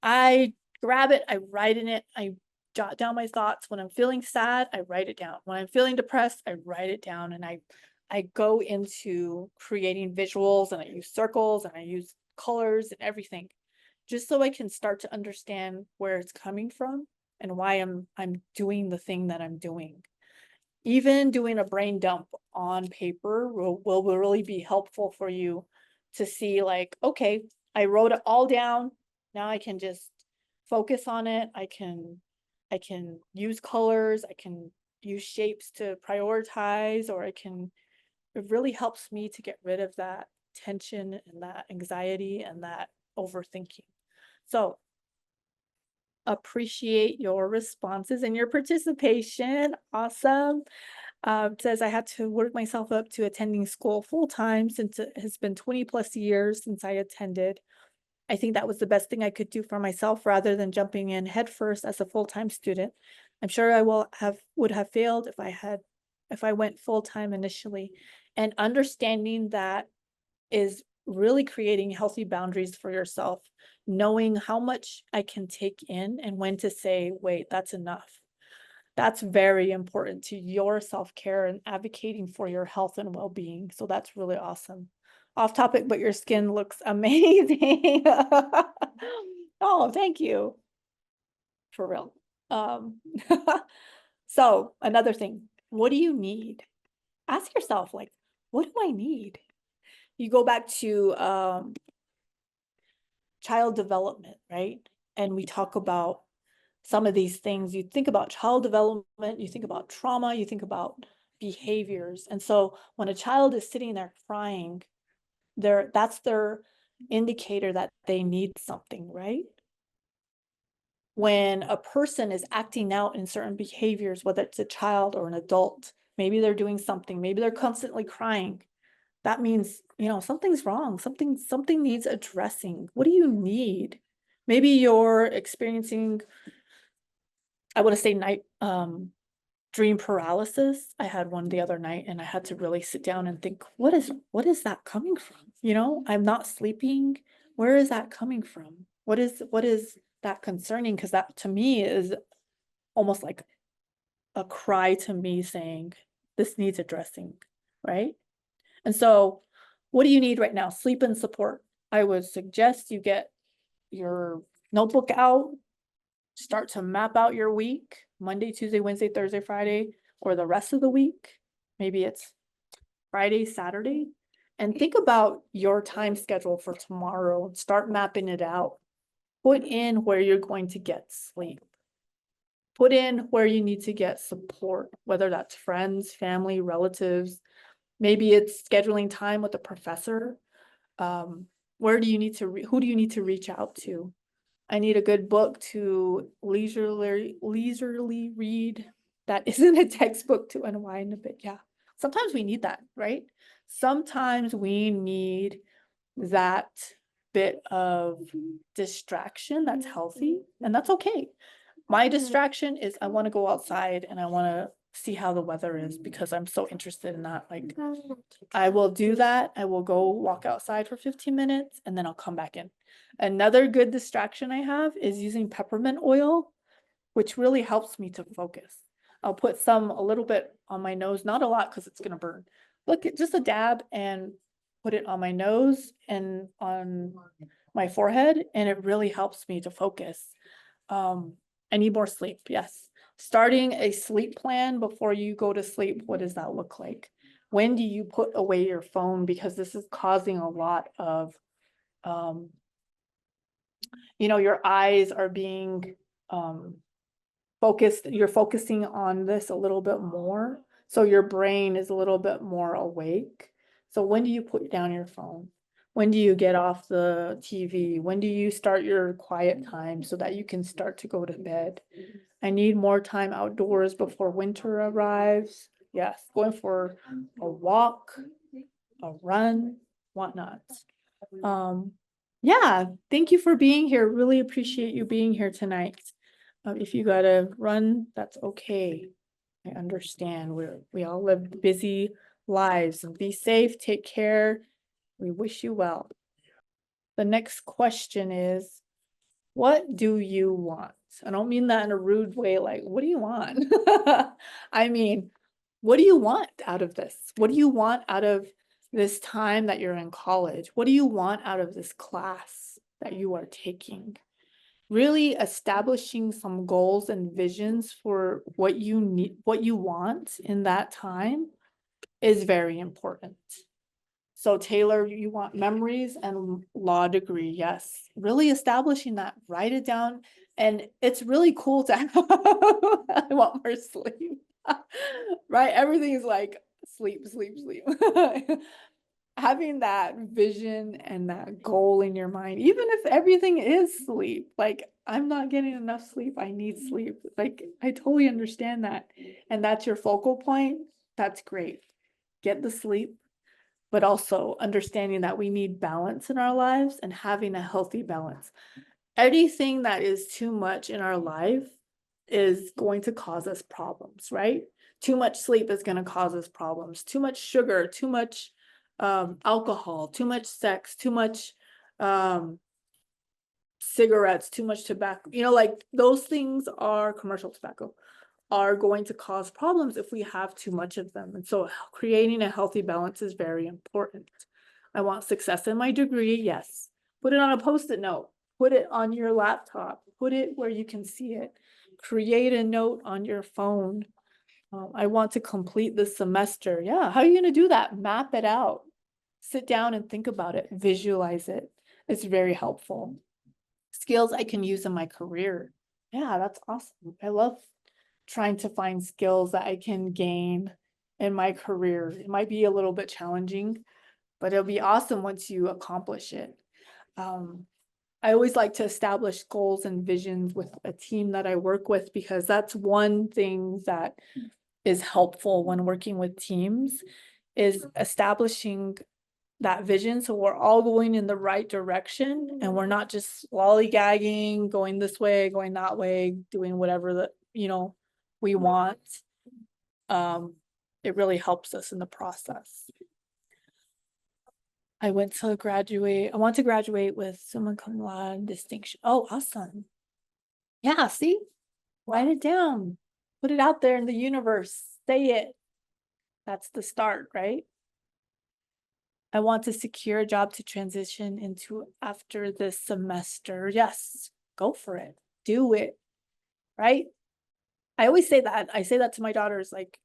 I grab it, I write in it, I jot down my thoughts. When I'm feeling sad, I write it down. When I'm feeling depressed, I write it down, and I go into creating visuals, and I use circles, and I use colors and everything, just so I can start to understand where it's coming from and why I'm doing the thing that I'm doing. Even doing a brain dump on paper will really be helpful for you to see, like, okay, I wrote it all down. Now I can just focus on it. I can use colors, I can use shapes to prioritize, or it really helps me to get rid of that tension and that anxiety and that overthinking. So appreciate your responses and your participation. Awesome. Says I had to work myself up to attending school full time since it has been 20 plus years since I attended. I think that was the best thing I could do for myself rather than jumping in headfirst as a full-time student. I'm sure I would have failed if I went full-time initially. And understanding that is really creating healthy boundaries for yourself, knowing how much I can take in and when to say, wait, that's enough. That's very important to your self-care and advocating for your health and well-being. So that's really awesome. Off topic, but your skin looks amazing. Oh, thank you. For real. So another thing, what do you need? Ask yourself, like, what do I need? You go back to child development, right? And we talk about some of these things. You think about child development, you think about trauma, you think about behaviors. And so when a child is sitting there crying, that's their indicator that they need something, right? When a person is acting out in certain behaviors, whether it's a child or an adult, maybe they're doing something, maybe they're constantly crying. That means, something's wrong. Something needs addressing. What do you need? Maybe you're experiencing, I want to say dream paralysis. I had one the other night and I had to really sit down and think, what is that coming from? I'm not sleeping. Where is that coming from? What is that concerning? Because that to me is almost like a cry to me saying, this needs addressing, right? And so what do you need right now? Sleep and support. I would suggest you get your notebook out, start to map out your week, Monday, Tuesday, Wednesday, Thursday, Friday, or the rest of the week. Maybe it's Friday, Saturday, and think about your time schedule for tomorrow. Start mapping it out. Put in where you're going to get sleep. Put in where you need to get support, whether that's friends, family, relatives. Maybe it's scheduling time with a professor. Who do you need to reach out to? I need a good book to leisurely read that isn't a textbook to unwind a bit. Yeah. Sometimes we need that, right? Sometimes we need that bit of distraction that's healthy, and that's okay. My distraction is I want to go outside and I want to see how the weather is because I'm so interested in that. Like, I will do that. I will go walk outside for 15 minutes and then I'll come back in. Another good distraction I have is using peppermint oil, which really helps me to focus. I'll put a little bit on my nose, not a lot because it's going to burn. Look at just a dab and put it on my nose and on my forehead, and it really helps me to focus. I need more sleep. Yes. Starting a sleep plan before you go to sleep. What does that look like? When do you put away your phone? Because this is causing a lot of, your eyes are being focused. You're focusing on this a little bit more. So your brain is a little bit more awake. So when do you put down your phone? When do you get off the TV? When do you start your quiet time so that you can start to go to bed? I need more time outdoors before winter arrives. Yes, going for a walk, a run, whatnot. Yeah, thank you for being here. Really appreciate you being here tonight. If you gotta run, that's okay. I understand. We all live busy lives. Be safe, take care. We wish you well. The next question is, what do you want? I don't mean that in a rude way, like, what do you want? I mean, what do you want out of this? What do you want out of this time that you're in college? What do you want out of this class that you are taking? Really establishing some goals and visions for what you need, what you want in that time is very important. So Taylor, you want memories and law degree. Yes. Really establishing that, write it down. And it's really cool to have, I want more sleep, right? Everything is like sleep, sleep, sleep. Having that vision and that goal in your mind, even if everything is sleep, like I'm not getting enough sleep, I need sleep. Like I totally understand that. And that's your focal point. That's great. Get the sleep, but also understanding that we need balance in our lives and having a healthy balance. Anything that is too much in our life is going to cause us problems, right? Too much sleep is going to cause us problems. Too much sugar, too much alcohol, too much sex, too much cigarettes, too much tobacco, like those things are commercial tobacco, are going to cause problems if we have too much of them. And so creating a healthy balance is very important. I want success in my degree. Yes. Put it on a Post-it note, put it on your laptop, put it where you can see it, create a note on your phone. I want to complete this semester. Yeah. How are you going to do that? Map it out, sit down and think about it, visualize it. It's very helpful. Skills I can use in my career. Yeah, that's awesome. I love trying to find skills that I can gain in my career. It might be a little bit challenging, but it'll be awesome once you accomplish it. I always like to establish goals and visions with a team that I work with, because that's one thing that is helpful when working with teams, is establishing that vision so we're all going in the right direction and we're not just lollygagging, going this way, going that way, doing whatever that we want. It really helps us in the process. I want to graduate with summa cum laude distinction. Oh, awesome. Yeah, see, write it down, put it out there in the universe, say it. That's the start, right? I want to secure a job to transition into after this semester. Yes, go for it. Do it. Right? I always say that. I say that to my daughters, like,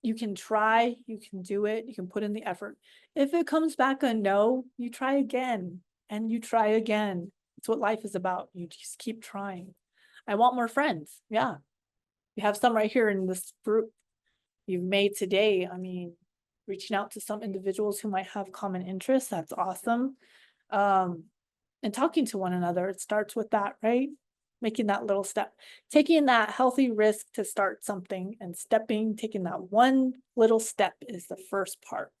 you can try, you can do it, you can put in the effort. If it comes back a no, you try again and you try again. It's what life is about. You just keep trying. I want more friends. Yeah. You have some right here in this group you've made today. I mean, reaching out to some individuals who might have common interests. That's awesome. And talking to one another, it starts with that, right? Making that little step, taking that healthy risk to start something and taking that one little step is the first part.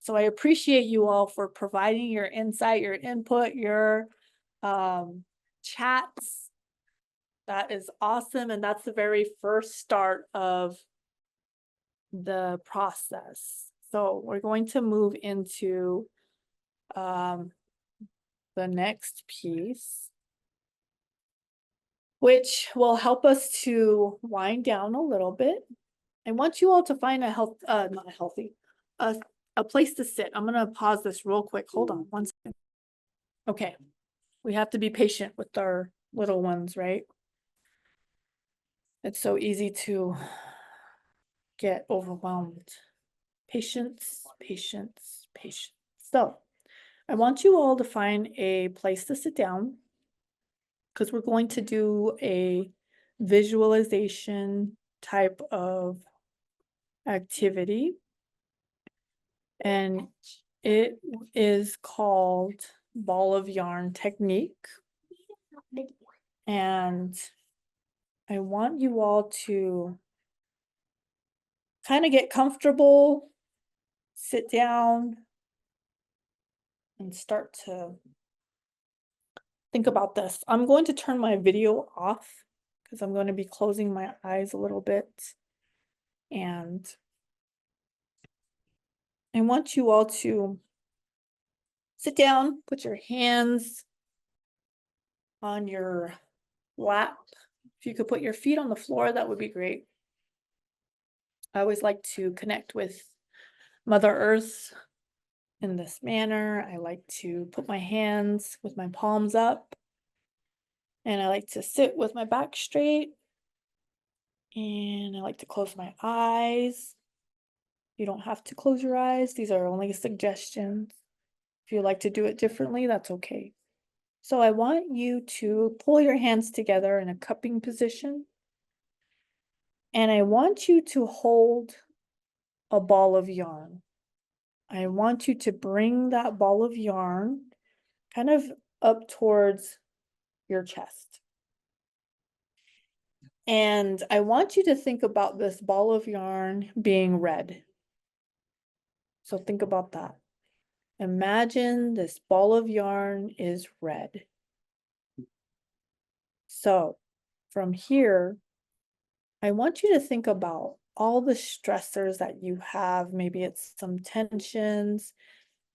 So I appreciate you all for providing your insight, your input, your chats. That is awesome. And that's the very first start of the process. So we're going to move into the next piece, which will help us to wind down a little bit. I want you all to find a place to sit. I'm gonna pause this real quick. Hold on one second. Okay, we have to be patient with our little ones, right? It's so easy to get overwhelmed. Patience, patience, patience. So I want you all to find a place to sit down, because we're going to do a visualization type of activity. And it is called ball of yarn technique. And I want you all to kind of get comfortable, sit down, and start to think about this. I'm going to turn my video off because I'm going to be closing my eyes a little bit. And I want you all to sit down, put your hands on your lap. If you could put your feet on the floor, that would be great. I always like to connect with Mother Earth in this manner. I like to put my hands with my palms up, and I like to sit with my back straight, and I like to close my eyes. You don't have to close your eyes. These are only suggestions. If you like to do it differently, that's okay. So I want you to pull your hands together in a cupping position. And I want you to hold a ball of yarn. I want you to bring that ball of yarn kind of up towards your chest. And I want you to think about this ball of yarn being red. So think about that. Imagine this ball of yarn is red. So from here, I want you to think about all the stressors that you have. Maybe it's some tensions,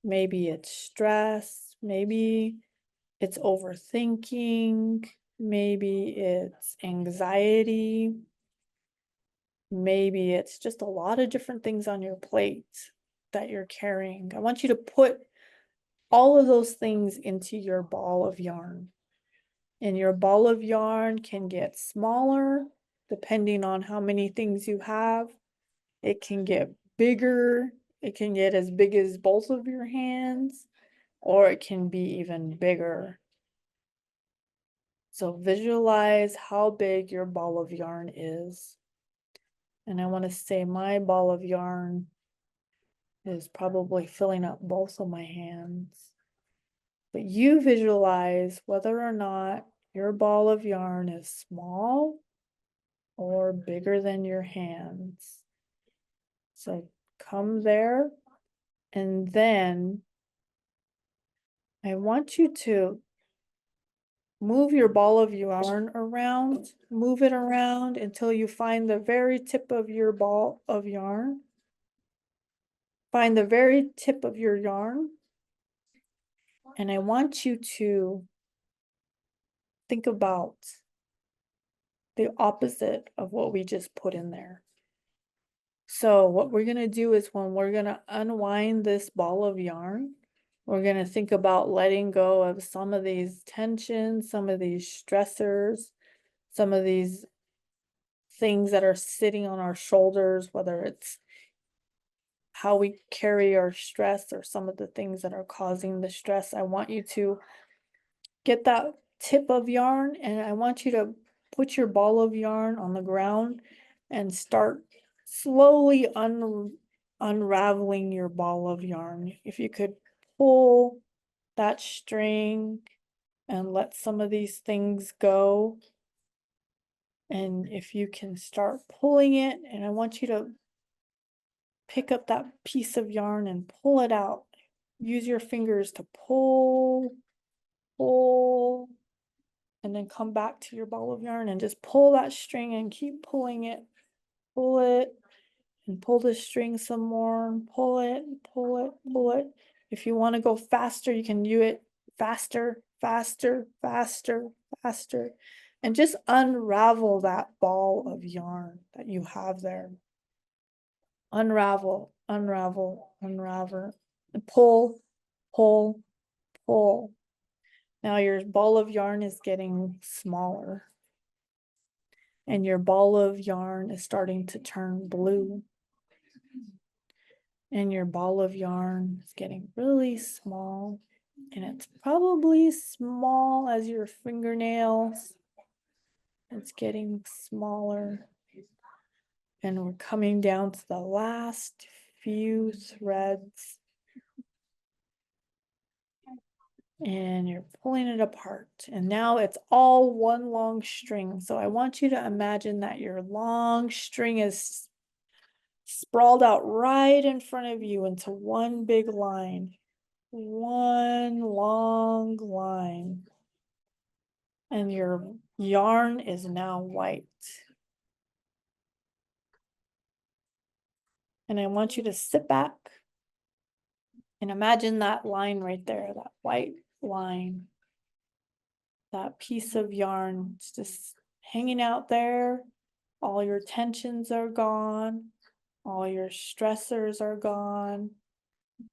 maybe it's stress, maybe it's overthinking, maybe it's anxiety, maybe it's just a lot of different things on your plate that you're carrying. I want you to put all of those things into your ball of yarn. And your ball of yarn can get smaller depending on how many things you have. It can get bigger. It can get as big as both of your hands, or it can be even bigger. So visualize how big your ball of yarn is. And I want to say my ball of yarn is probably filling up both of my hands. But you visualize whether or not your ball of yarn is small or bigger than your hands. So come there, and then I want you to move your ball of yarn around, move it around until you find the very tip of your ball of yarn. Find the very tip of your yarn, and I want you to think about the opposite of what we just put in there. So what we're going to do is when we're going to unwind this ball of yarn, we're going to think about letting go of some of these tensions, some of these stressors, some of these things that are sitting on our shoulders, whether it's how we carry our stress or some of the things that are causing the stress. I want you to get that tip of yarn, and I want you to put your ball of yarn on the ground and start slowly unraveling your ball of yarn. If you could pull that string and let some of these things go. And if you can start pulling it, and I want you to pick up that piece of yarn and pull it out. Use your fingers to pull, and then come back to your ball of yarn and just pull that string and keep pulling it. Pull it and pull the string some more. Pull it, pull it, pull it. If you want to go faster, you can do it faster, faster, faster, faster. And just unravel that ball of yarn that you have there. Unravel, unravel, unravel. And pull, pull, pull. Now your ball of yarn is getting smaller. And your ball of yarn is starting to turn blue. And your ball of yarn is getting really small. And it's probably small as your fingernails. It's getting smaller. And we're coming down to the last few threads. And you're pulling it apart. And now it's all one long string. So I want you to imagine that your long string is sprawled out right in front of you into one big line. One long line. And your yarn is now white. And I want you to sit back And imagine that line right there, that white line. That piece of yarn, it's just hanging out there. All your tensions are gone. All your stressors are gone.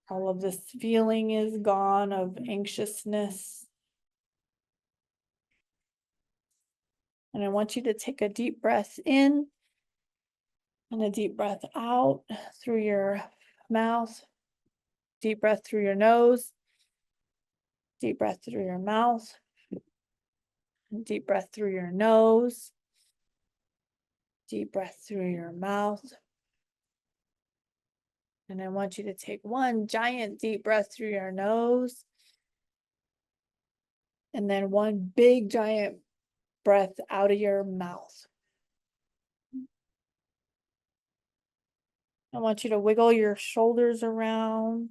All of this feeling is gone of anxiousness. And I want you to take a deep breath in and a deep breath out through your mouth. Deep breath through your nose. Deep breath through your mouth. And deep breath through your nose. Deep breath through your mouth. And I want you to take one giant deep breath through your nose. And then one big giant breath out of your mouth. I want you to wiggle your shoulders around.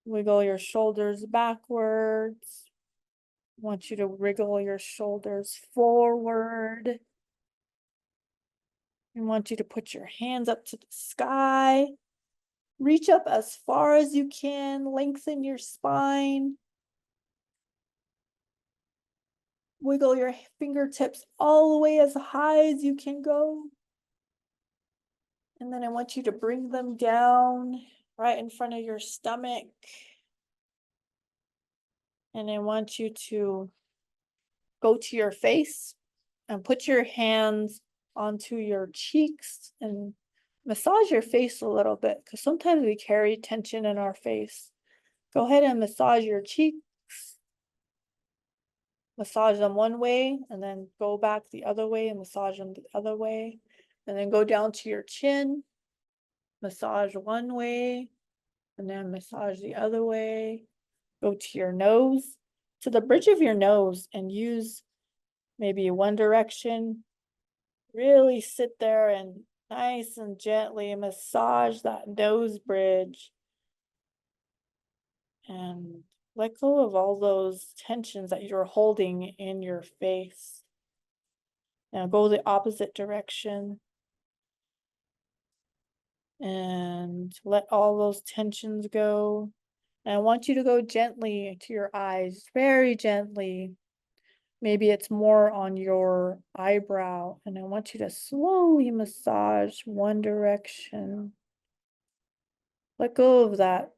Wiggle your shoulders backwards. I want you to wiggle your shoulders forward. I want you to put your hands up to the sky. Reach up as far as you can. Lengthen your spine. Wiggle your fingertips all the way as high as you can go. And then I want you to bring them down right in front of your stomach. And I want you to go to your face and put your hands onto your cheeks and massage your face a little bit, because sometimes we carry tension in our face. Go ahead and massage your cheeks. Massage them one way and then go back the other way and massage them the other way. And then go down to your chin. Massage one way and then massage the other way. Go to your nose, to the bridge of your nose, and use maybe one direction. Really sit there and nice and gently massage that nose bridge. And let go of all those tensions that you're holding in your face. Now go the opposite direction. And let all those tensions go. And I want you to go gently to your eyes, very gently. Maybe it's more on your eyebrow. And I want you to slowly massage one direction. Let go of that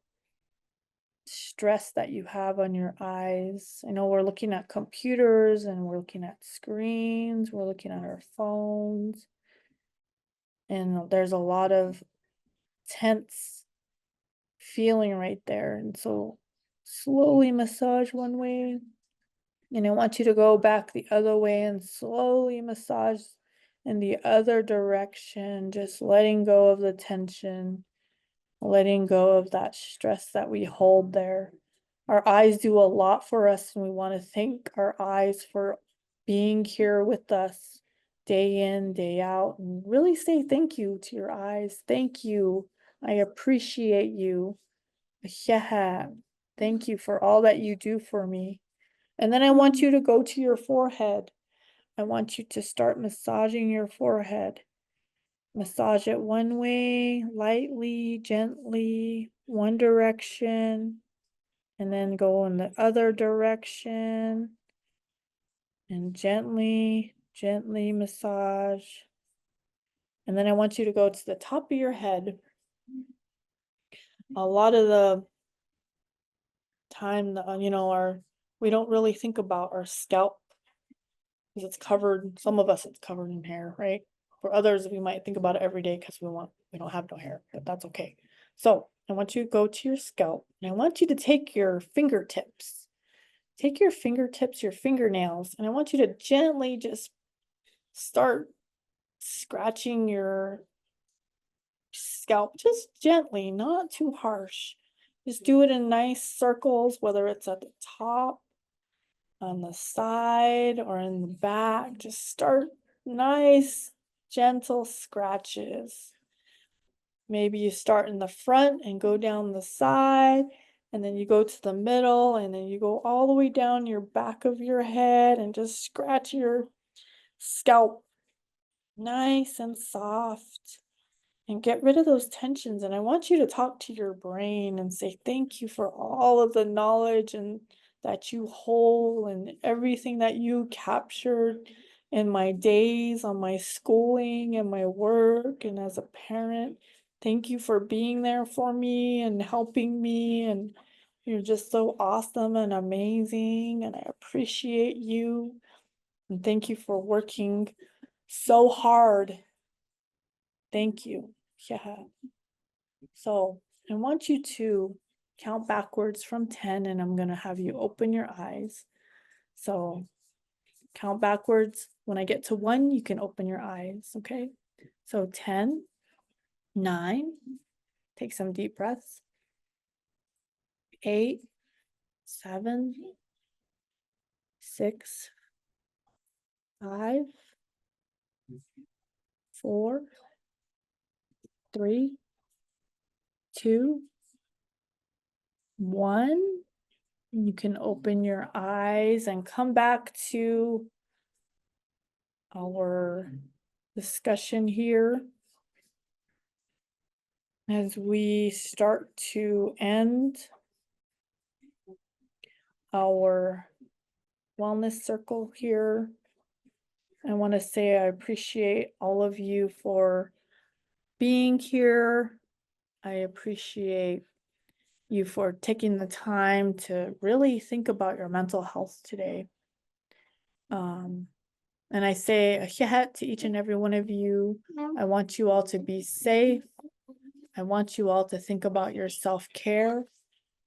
stress that you have on your eyes. I know we're looking at computers and we're looking at screens, we're looking at our phones. And there's a lot of tense feeling right there. And so slowly massage one way. And I want you to go back the other way and slowly massage in the other direction, just letting go of the tension, letting go of that stress that we hold there. Our eyes do a lot for us, and we want to thank our eyes for being here with us day in, day out, and really say thank you to your eyes. Thank you. I appreciate you. Yeah. Thank you for all that you do for me. And then I want you to go to your forehead. I want you to start massaging your forehead. Massage it one way, lightly, gently, one direction, and then go in the other direction. And gently, gently massage. And then I want you to go to the top of your head. A lot of the time, we don't really think about our scalp because it's covered. Some of us, it's covered in hair, right? For others, we might think about it every day because we don't have no hair, but that's okay. So I want you to go to your scalp and I want you to take your fingertips. Take your fingertips, your fingernails, and I want you to gently just start scratching your scalp, just gently, not too harsh. Just do it in nice circles, whether it's at the top, on the side, or in the back. Just start nice, gentle scratches. Maybe you start in the front and go down the side, and then you go to the middle, and then you go all the way down your back of your head and just scratch your scalp nice and soft. and get rid of those tensions. And I want you to talk to your brain and say, thank you for all of the knowledge and that you hold and everything that you captured in my days on my schooling and my work and as a parent. Thank you for being there for me and helping me. And you're just so awesome and amazing. And I appreciate you. And thank you for working so hard. Thank you. Yeah. So I want you to count backwards from 10, and I'm going to have you open your eyes. So count backwards. When I get to 1, you can open your eyes. Okay. So 10, 9, take some deep breaths. 8, 7, 6, 5, 4, 3, 2, 1. You can open your eyes and come back to our discussion here as we start to end our wellness circle here. I want to say I appreciate all of you for being here. I appreciate you for taking the time to really think about your mental health today. And I say a hihat to each and every one of you. I want you all to be safe. I want you all to think about your self-care.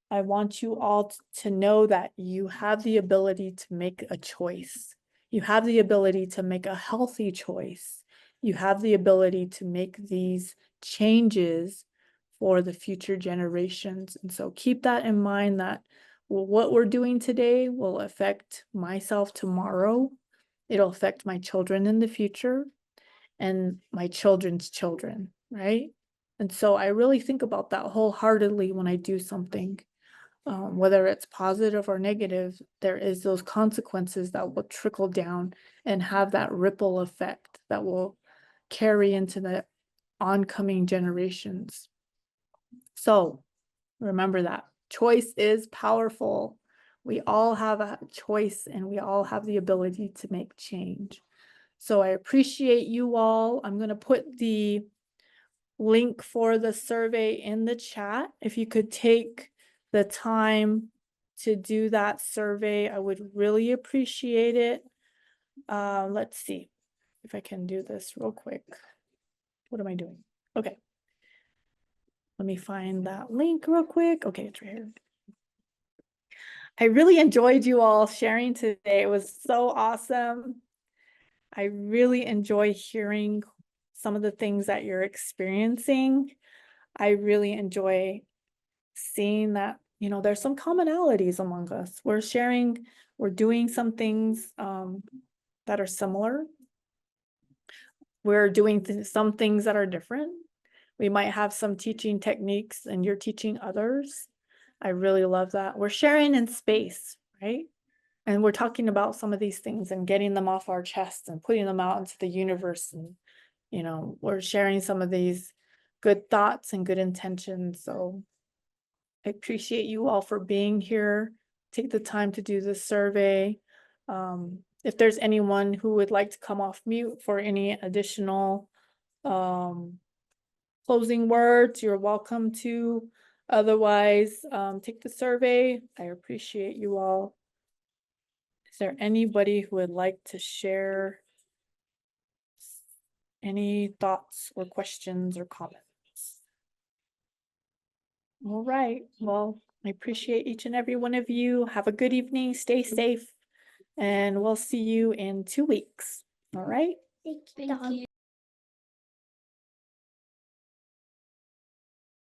I want you all to know that you have the ability to make a choice. You have the ability to make a healthy choice. You have the ability to make these changes for the future generations. And so keep that in mind, that what we're doing today will affect myself tomorrow. It'll affect my children in the future and my children's children, right? And so I really think about that wholeheartedly when I do something. Whether it's positive or negative, there is those consequences that will trickle down and have that ripple effect that will carry into the oncoming generations. So remember that choice is powerful. We all have a choice and we all have the ability to make change. So I appreciate you all. I'm going to put the link for the survey in the chat. If you could take the time to do that survey, I would really appreciate it. Let's see if I can do this real quick. What am I doing? Okay. Let me find that link real quick. Okay, it's right here. I really enjoyed you all sharing today. It was so awesome. I really enjoy hearing some of the things that you're experiencing. I really enjoy seeing that, you know, there's some commonalities among us. We're sharing, we're doing some things that are similar. We're doing some things that are different. We might have some teaching techniques and you're teaching others. I really love that. We're sharing in space, right? And we're talking about some of these things and getting them off our chest and putting them out into the universe. And, you know, we're sharing some of these good thoughts and good intentions. So I appreciate you all for being here. Take the time to do this survey. If there's anyone who would like to come off mute for any additional closing words, you're welcome to. Otherwise, take the survey. I appreciate you all. Is there anybody who would like to share any thoughts or questions or comments? All right. Well, I appreciate each and every one of you. Have a good evening. Stay safe. And we'll see you in 2 weeks. All right. Thank you.